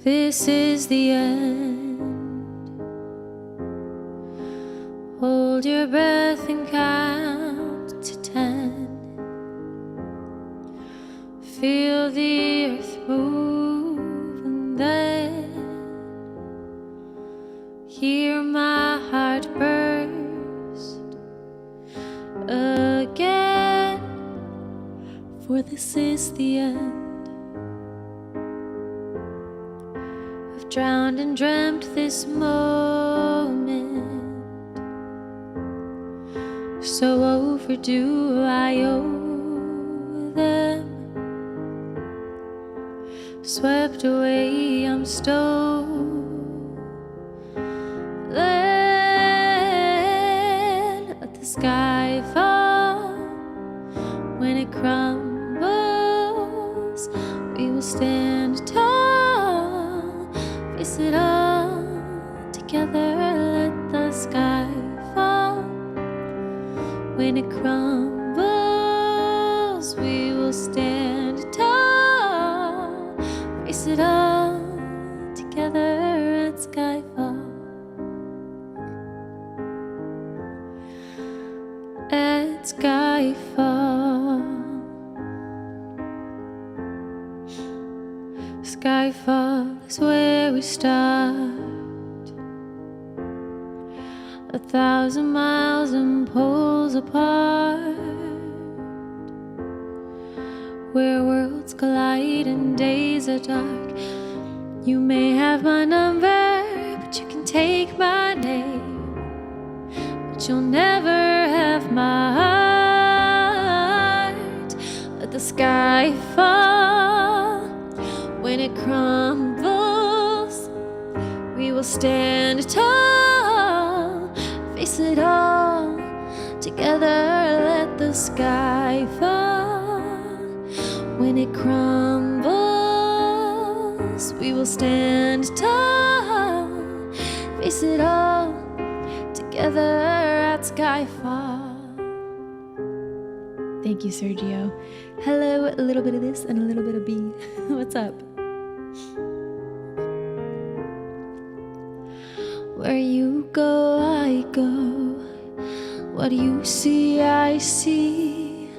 This is the end. Hold your breath and count to 10. Feel the earth move and then hear my heart burst again. For this is the end. I've drowned and dreamt this moment, so overdue I owe them. Swept away, I'm stolen. Let the sky fall. When it crumbles, we will stand tall. Face it all together. Let the sky fall. When it crumbles, we will stand tall. Face it all together at skyfall. At skyfall. Skyfall is where we start. 1,000 miles and poles apart, where worlds collide and days are dark. You may have my number, but you can take my name, but you'll never have my heart. Let the sky fall. When it crumbles, we will stand tall. Face it all together. Let the sky fall. When it crumbles, we will stand tall. Face it all together at skyfall. Thank you, Sergio. Hello, a little bit of this and a little bit of B. What's up? Where you go, I go. What you see, I see.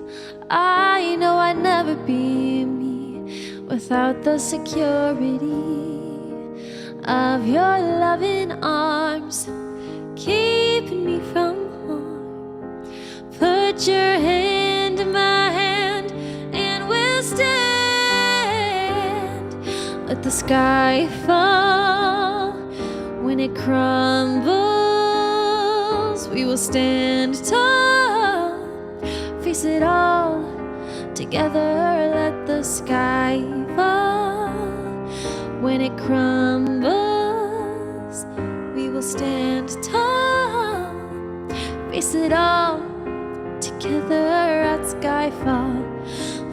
I know I'd never be me without the security of your loving arms, keeping me from harm. Put your hand in my hand and we'll stand. Let the sky fall. When it crumbles, we will stand tall. Face it all together. Let the sky fall. When it crumbles, we will stand tall. Face it all together at skyfall.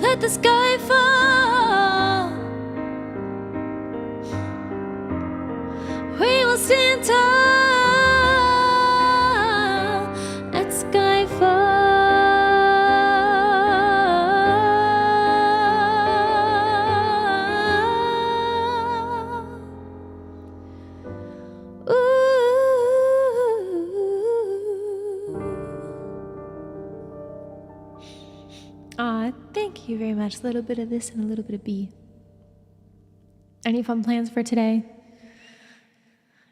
Let the sky fall. We will stand tall at skyfall. Aw, thank you very much. A little bit of this and a little bit of B. Any fun plans for today?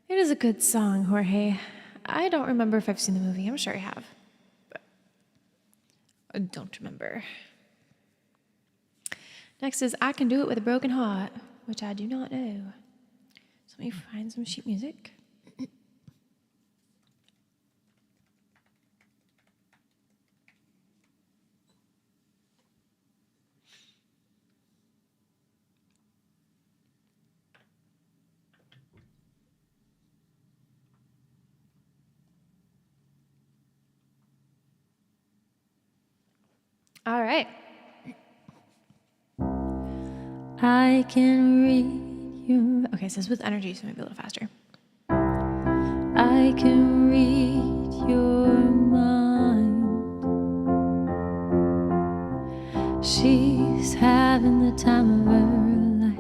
It is a good song, Jorge. I don't remember if I've seen the movie. I'm sure I have, but I don't remember. Next is I Can Do It With a Broken Heart, which I do not know. So let me find some sheet music. All right. I can read your... Okay, so it's with energy, so maybe a little faster. I can read your mind. She's having the time of her life.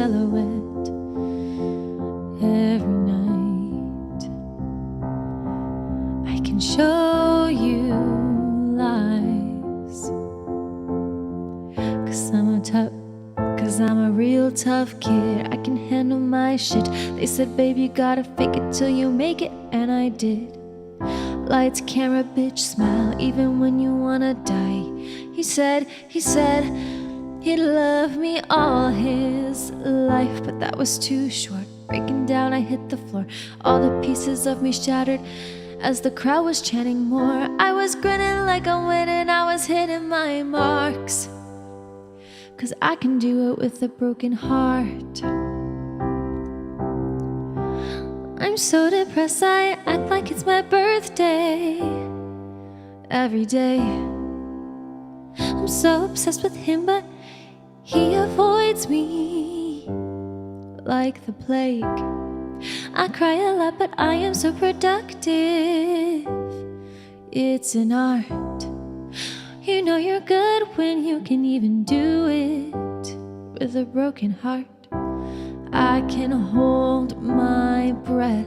silhouette every night. I can show you lies, 'cause I'm a real tough kid. I can handle my shit. They said, baby, you gotta fake it till you make it, and I did. Lights, camera, bitch, smile, even when you wanna die. He said he'd love me all his life, but that was too short. Breaking down, I hit the floor. All the pieces of me shattered as the crowd was chanting more. I was grinning like I'm winning, I was hitting my marks, 'cause I can do it with a broken heart. I'm so depressed, I act like it's my birthday every day. I'm so obsessed with him, but he avoids me like the plague. I cry a lot, but I am so productive. It's an art. You know you're good when you can even do it with a broken heart. I can hold my breath.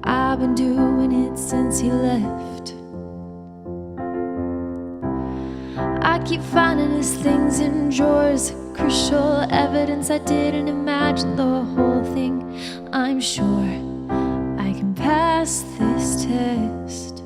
I've been doing it since he left. I keep finding his things in drawers, crucial evidence I didn't imagine the whole thing. I'm sure I can pass this test,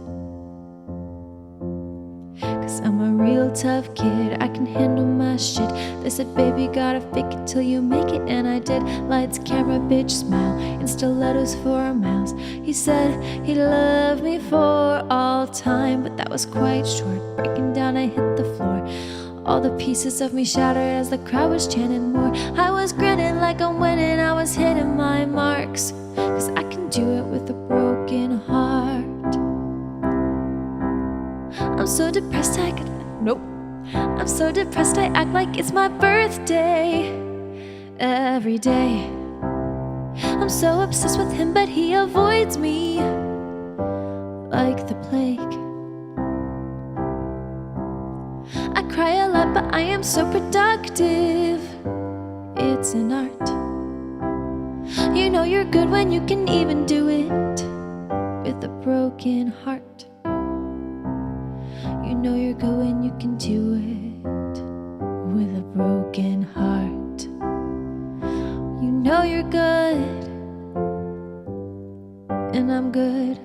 'cause I'm a real tough kid. I can handle my shit. They said, baby, gotta fake it till you make it, and I did. Lights, camera, bitch, smile, in stilettos for miles. He said he'd love me for all time, but that was quite short. Breaking down, I hit the floor. All the pieces of me shattered as the crowd was chanting more. I was grinning like I'm winning, I was hitting my marks, 'cause I can do it with a broken heart. I'm so depressed I could... Nope. I'm so depressed I act like it's my birthday every day. I'm so obsessed with him, but he avoids me like the plague. I cry a lot, but I am so productive. It's an art. You know you're good when you can even do it with a broken heart. You know you're good when you can do it with a broken heart. You know you're good, and I'm good,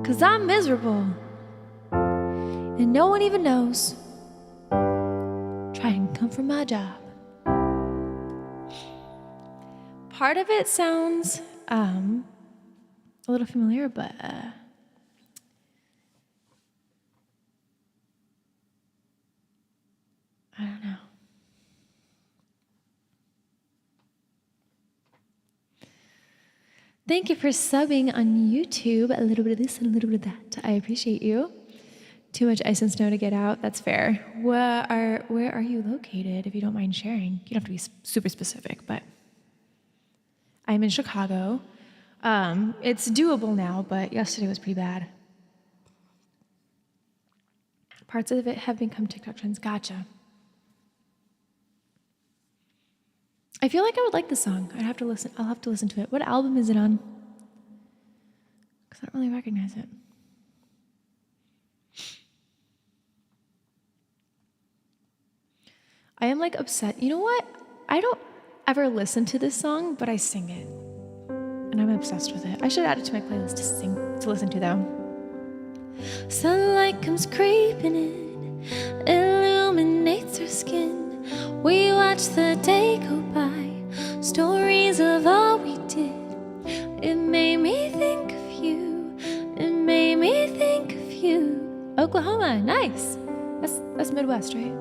'cause I'm miserable, and no one even knows. Try and come from my job. Part of it sounds a little familiar, but I don't know. Thank you for subbing on YouTube. A little bit of this and a little bit of that. I appreciate you. Too much ice and snow to get out. That's fair. Where are you located, if you don't mind sharing? You don't have to be super specific, but I'm in Chicago. It's doable now, but yesterday was pretty bad. Parts of it have become TikTok trends. Gotcha. I feel like I would like the song. I'll have to listen to it. What album is it on? Because I don't really recognize it. I am like upset. You know what? I don't ever listen to this song, but I sing it. And I'm obsessed with it. I should add it to my playlist to listen to though. Sunlight comes creeping in, illuminates her skin. We watch the day go by, stories of all we did. It made me think of you, it made me think of you. Oklahoma, nice. That's Midwest, right?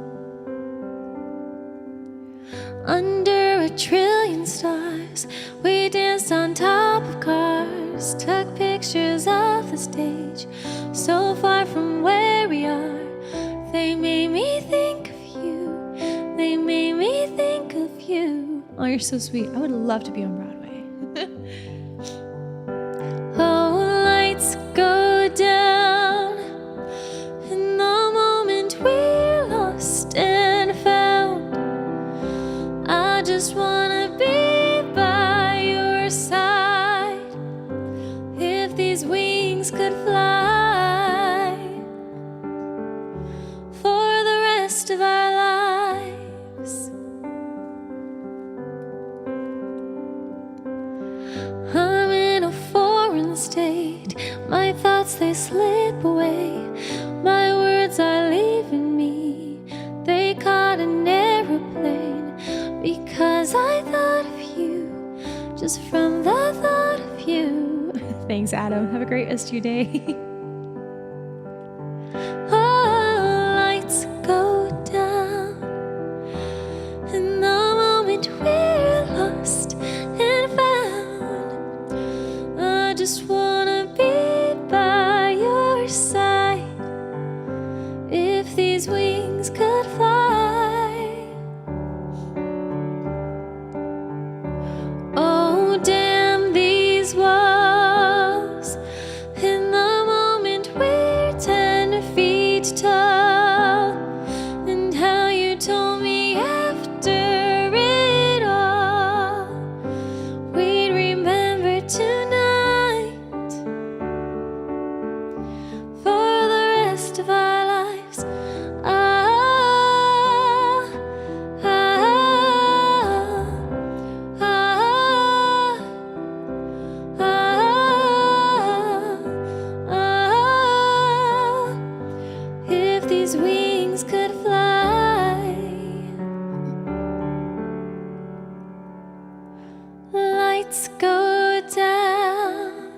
Under a trillion stars, we danced on top of cars, took pictures of the stage, so far from where we are. They made me think of you, they made me think of you. Oh, you're so sweet. I would love to be on Broadway. Oh, lights go down, in the moment we just from the thought of you. Thanks, Adam. Have a great rest of your day. Oh, lights go down in the moment we're lost and found. I just wanna be by your side. If these wings could fly, oh damn these walls. In the moment we're 10 feet tall, and how you told me after it all we'd remember tonight for the rest of our lives. If these wings could fly, lights go down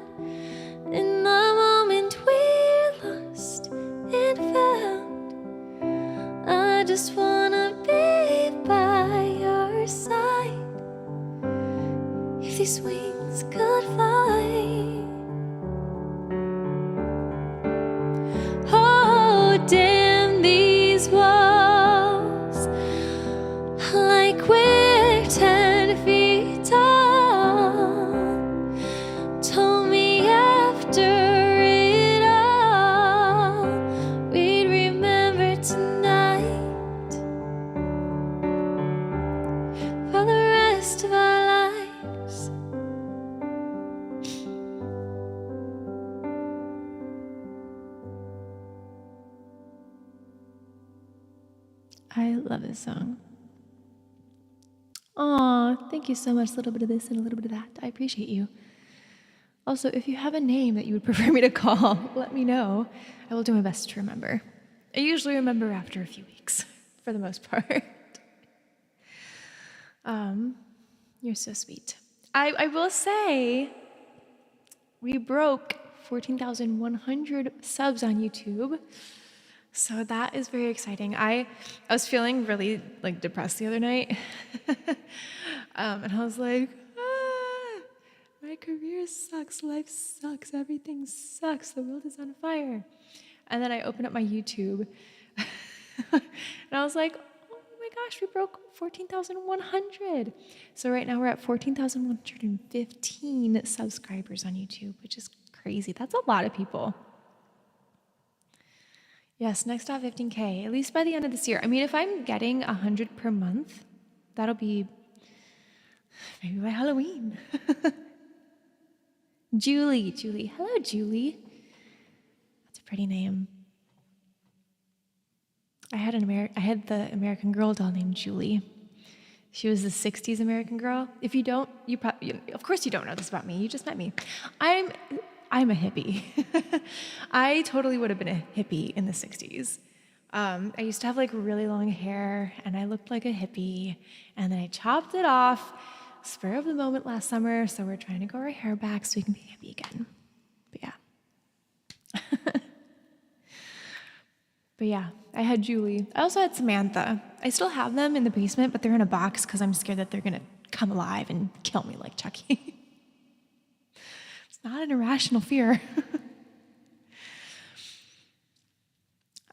in the moment we're lost and found. I just wanna be by your side. If these wings could fly, oh damn these walls, like we're 10 feet tall. Told me after it all we'd remember tonight for the rest of our lives. I love this song. Aw, thank you so much. A little bit of this and a little bit of that. I appreciate you. Also, if you have a name that you would prefer me to call, let me know. I will do my best to remember. I usually remember after a few weeks, for the most part. You're so sweet. I will say, we broke 14,100 subs on YouTube. So that is very exciting. I was feeling really like depressed the other night. And I was like, my career sucks, life sucks, everything sucks, the world is on fire. And then I opened up my YouTube and I was like, oh my gosh, we broke 14,100. So right now we're at 14,115 subscribers on YouTube, which is crazy. That's a lot of people. Yes, next stop 15K, at least by the end of this year. I mean, if I'm getting 100 per month, that'll be maybe by Halloween. Julie. Hello, Julie. That's a pretty name. I had the American Girl doll named Julie. She was the 60s American Girl. If you don't, of course you don't know this about me. You just met me. I'm a hippie. I totally would have been a hippie in the 60s. I used to have like really long hair and I looked like a hippie, and then I chopped it off, spur of the moment last summer, so we're trying to grow our hair back so we can be hippie again. But yeah. I had Julie. I also had Samantha. I still have them in the basement, but they're in a box because I'm scared that they're gonna come alive and kill me like Chucky. Not an irrational fear.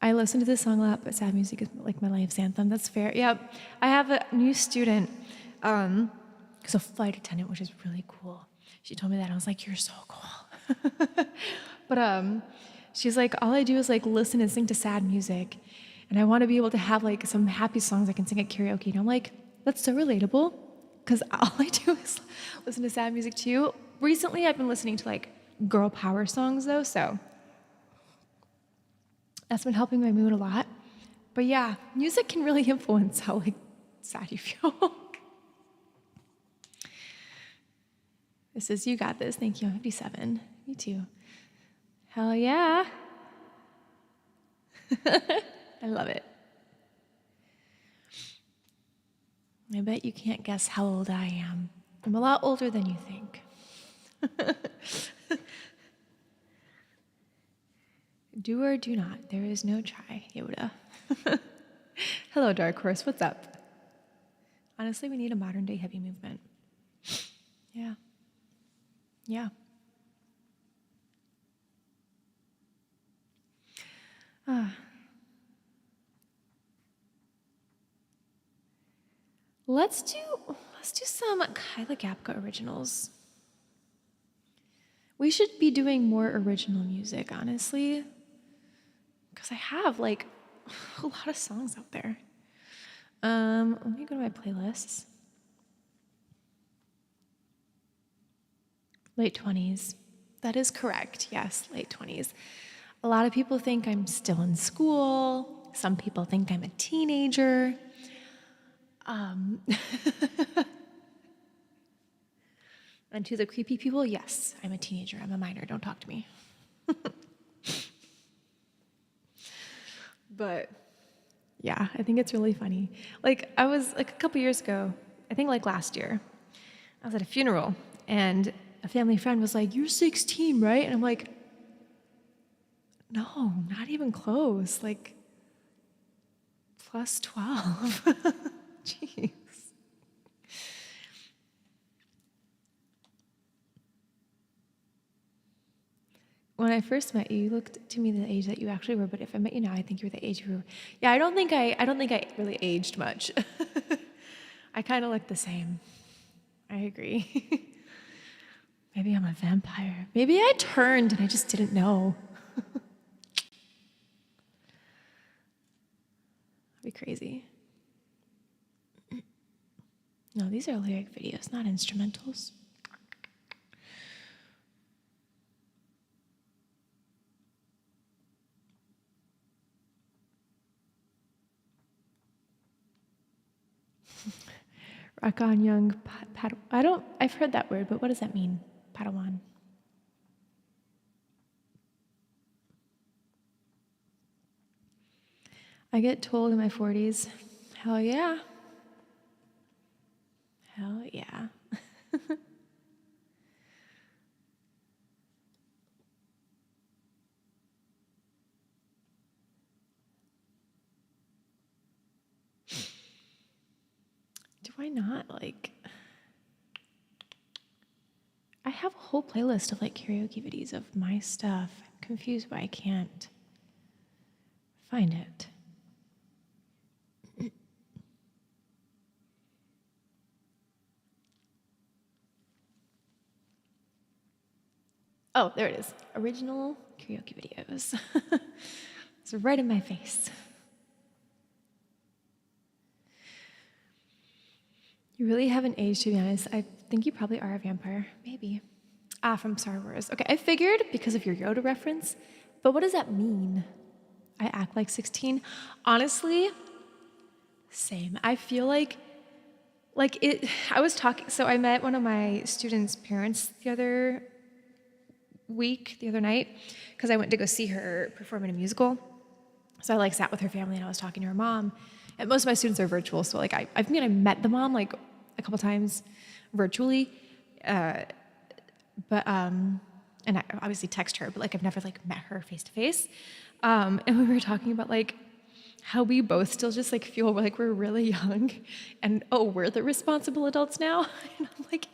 I listen to this song a lot, but sad music is like my life's anthem. That's fair. Yeah, I have a new student, who's a flight attendant, which is really cool. She told me that. I was like, you're so cool. But she's like, all I do is like listen and sing to sad music, and I want to be able to have like some happy songs I can sing at karaoke. And I'm like, that's so relatable, because all I do is listen to sad music too. Recently, I've been listening to like girl power songs though, so that's been helping my mood a lot. But yeah, music can really influence how like sad you feel. This is You Got This. Thank you. I'm 57. Me too. Hell yeah. I love it. I bet you can't guess how old I am. I'm a lot older than you think. Do or do not. There is no try, Yoda. Hello, Dark Horse. What's up? Honestly, we need a modern day heavy movement. Yeah. Yeah. Let's do some Kyla Gabka originals. We should be doing more original music, honestly, because I have like a lot of songs out there. Let me go to my playlists. Late 20s. That is correct. Yes, late 20s. A lot of people think I'm still in school. Some people think I'm a teenager. And to the creepy people, yes, I'm a teenager. I'm a minor. Don't talk to me. But yeah, I think it's really funny. Like, I was like a couple years ago, I think like last year, I was at a funeral and a family friend was like, "You're 16, right?" And I'm like, "No, not even close. Like, plus 12. Jeez. When I first met you, you looked to me the age that you actually were, but if I met you now, I think you were the age you were. Yeah, I don't think I really aged much. I kind of look the same. I agree. Maybe I'm a vampire. Maybe I turned and I just didn't know. That'd be crazy. No, these are lyric videos, not instrumentals. Rock on, young Padawan. I've heard that word, but what does that mean? Padawan. I get told in my 40s, hell yeah. Hell yeah. Do I not like... I have a whole playlist of like karaoke videos of my stuff. I'm confused why I can't find it. Oh, there it is. Original karaoke videos. It's right in my face. You really haven't aged, to be honest. I think you probably are a vampire. Maybe. From Star Wars. Okay, I figured because of your Yoda reference, but what does that mean? I act like 16? Honestly, same. I feel like it, I was talking, so I met one of my students' parents the other night, because I went to go see her perform in a musical. So I like sat with her family and I was talking to her mom. And most of my students are virtual, so like I met the mom like a couple times virtually, and I obviously text her, but like I've never like met her face to face. And we were talking about like how we both still just like feel like we're really young, and we're the responsible adults now. And I'm like,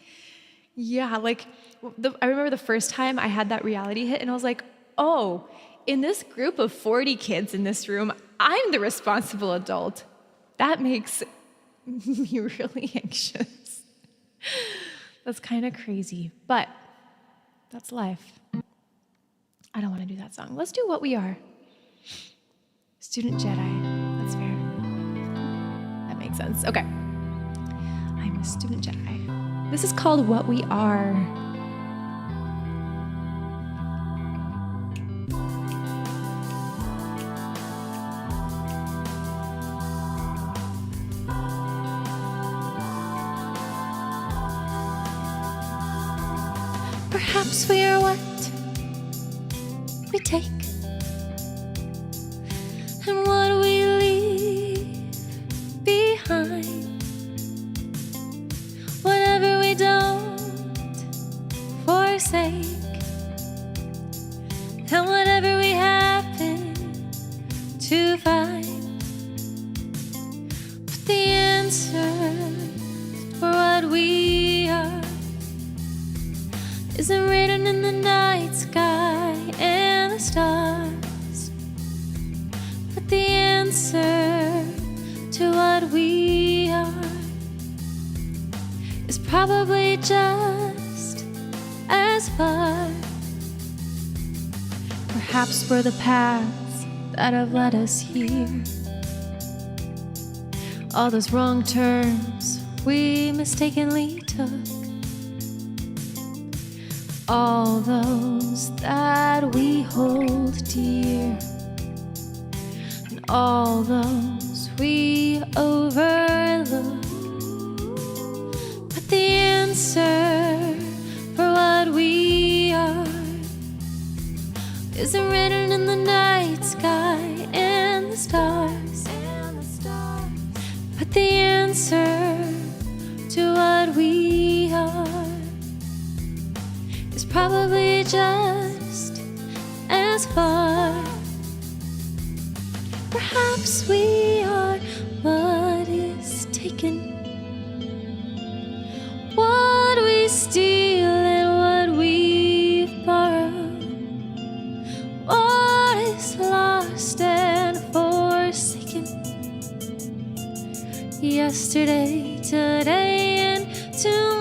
yeah, like I remember the first time I had that reality hit, and I was like, oh, in this group of 40 kids in this room, I'm the responsible adult. That makes me really anxious. That's kind of crazy, but that's life. I don't want to do that song. Let's do What We Are. Student Jedi. That's fair. That makes sense. Okay. I'm a student Jedi. This is called What We Are. Perhaps we are what we take and what we leave behind. Whatever we don't isn't written in the night sky and the stars, but the answer to what we are is probably just as far. Perhaps we're the paths that have led us here, all those wrong turns we mistakenly took, all those that we hold dear, and all those we overlook. But the answer for what we are isn't written in the night sky and the stars, but the answer to what we are is probably just as far. Perhaps we are what is taken, what we steal and what we've borrowed, what is lost and forsaken, yesterday, today, and tomorrow.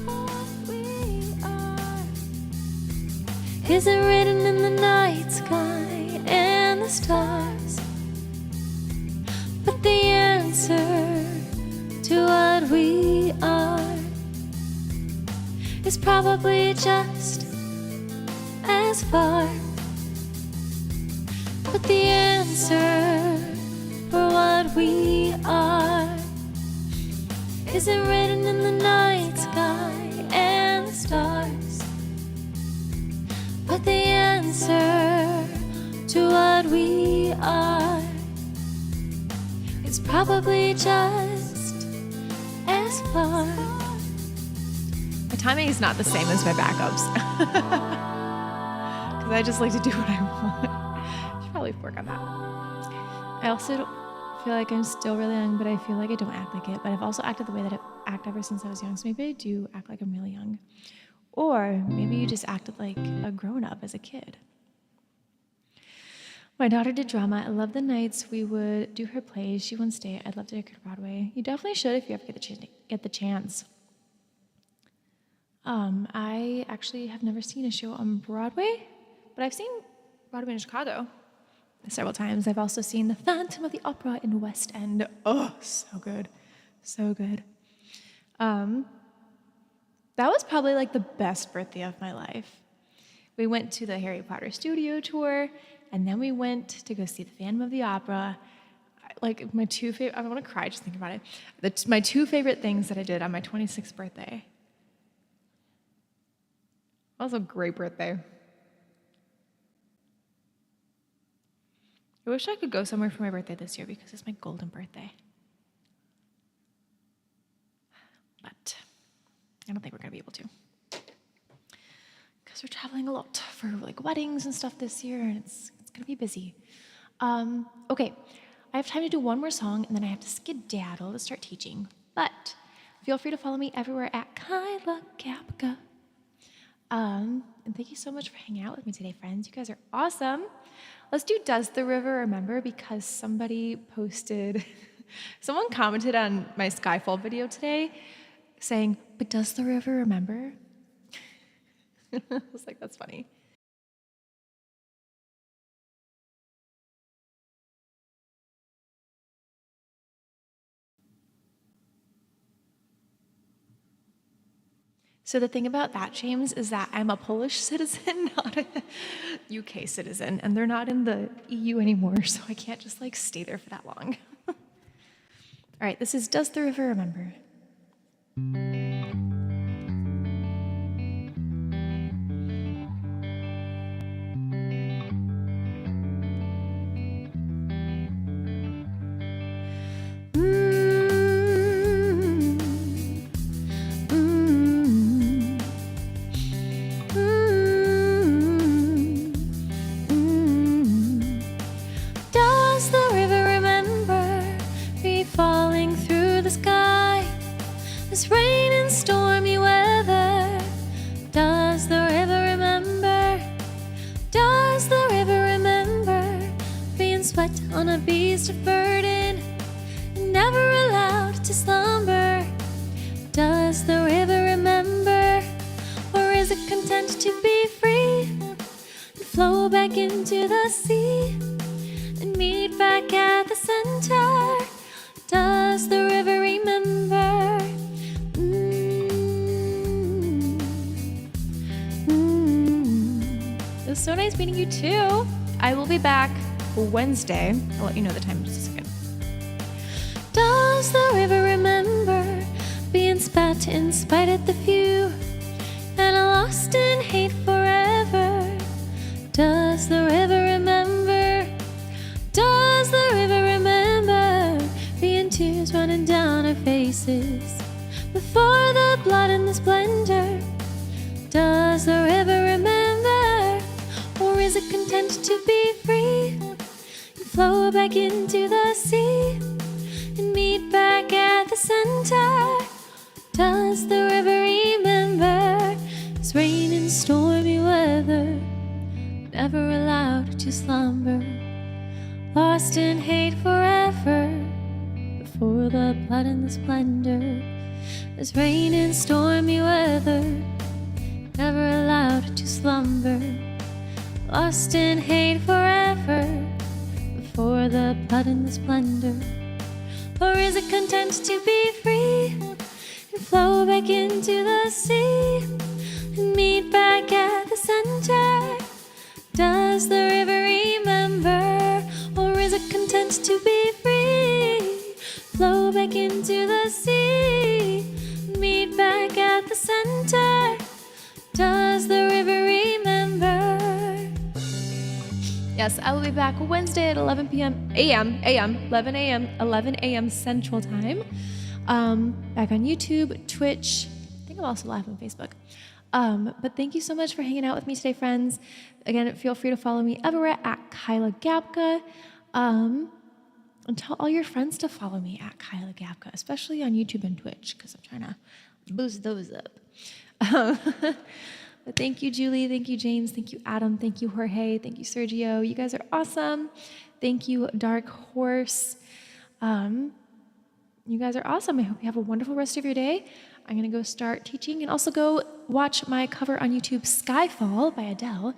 What we are isn't written in the night sky and the stars, but the answer to what we are is probably just as far. But the answer for what we are isn't written in the night sky and the stars, but the answer to what we are is probably just as far. My timing is not the same as my backups, because I just like to do what I want. Probably work on that. I also feel like I'm still really young, but I feel like I don't act like it. But I've also acted the way that I act ever since I was young, so maybe I do act like I'm really young. Or maybe you just acted like a grown-up as a kid. My daughter did drama. I love the nights we would do her plays. She wouldn't stay. I'd love to take her to Broadway. You definitely should if you ever get the chance. I actually have never seen a show on Broadway, but I've seen Broadway in Chicago several times. I've also seen The Phantom of the Opera in West End. Oh, so good. So good. That was probably like the best birthday of my life. We went to the Harry Potter studio tour, and then we went to go see The Phantom of the Opera. Like my two favorite, I want to cry just thinking about it. My two favorite things that I did on my 26th birthday. That was a great birthday. I wish I could go somewhere for my birthday this year because it's my golden birthday. But I don't think we're going to be able to. Because we're traveling a lot for like weddings and stuff this year, and it's going to be busy. Okay, I have time to do one more song, and then I have to skedaddle to start teaching. But feel free to follow me everywhere at Kyla Gabka. And thank you so much for hanging out with me today, friends. You guys are awesome. Let's do Does the River Remember, because somebody posted, someone commented on my Skyfall video today saying, but does the river remember? I was like, that's funny. So the thing about that, James, is that I'm a Polish citizen, not a UK citizen, and they're not in the EU anymore, so I can't just like stay there for that long. All right, this is Does the River Remember? this rain and stormy weather. Does the river remember? Does the river remember being swept on a beast of burden and never allowed to slumber? Does the river remember, or is it content to be free and flow back into the sea and meet back at the center? Does the river remember? It was so nice meeting you too. I will be back Wednesday. I'll let you know the time in just a second. Does the river remember being spat and spite at the few and lost in hate forever? Does the river remember? Does the river remember being tears running down our faces before the blood and the splendor? Does the river remember, or is it content to be free and flow back into the sea and meet back at the center? Does the river remember this rain and stormy weather, never allowed to slumber, lost in hate forever before the blood and the splendor? This rain and stormy weather, never allowed to slumber, lost in hate forever before the blood and the splendor? Or is it content to be free and flow back into the sea and meet back at the center? Does the river remember, or is it content to be free, flow back into the sea, meet back at the center? Does the river remember? Yes, I will be back Wednesday at 11 a.m. Central Time. Back on YouTube, Twitch. I think I'm also live on Facebook. But thank you so much for hanging out with me today, friends. Again, feel free to follow me everywhere at Kyla Gabka. And tell all your friends to follow me at Kyla Gabka, especially on YouTube and Twitch, because I'm trying to boost those up. But thank you, Julie. Thank you, James. Thank you, Adam. Thank you, Jorge. Thank you, Sergio. You guys are awesome. Thank you, Dark Horse. You guys are awesome. I hope you have a wonderful rest of your day. I'm going to go start teaching and also go watch my cover on YouTube, Skyfall by Adele,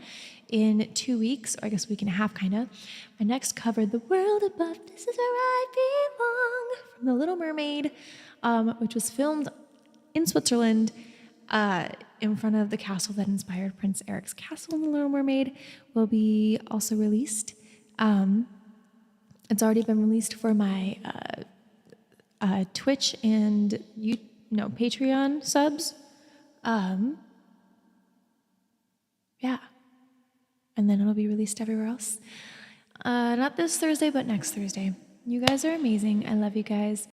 in 2 weeks, or I guess a week and a half, kind of. My next cover, The World Above, This Is Where I Belong, from The Little Mermaid, which was filmed in Switzerland, in front of the castle that inspired Prince Eric's castle in The Little Mermaid, will be also released. It's already been released for my Twitch and Patreon subs. Yeah. And then it'll be released everywhere else. Not this Thursday, but next Thursday. You guys are amazing. I love you guys.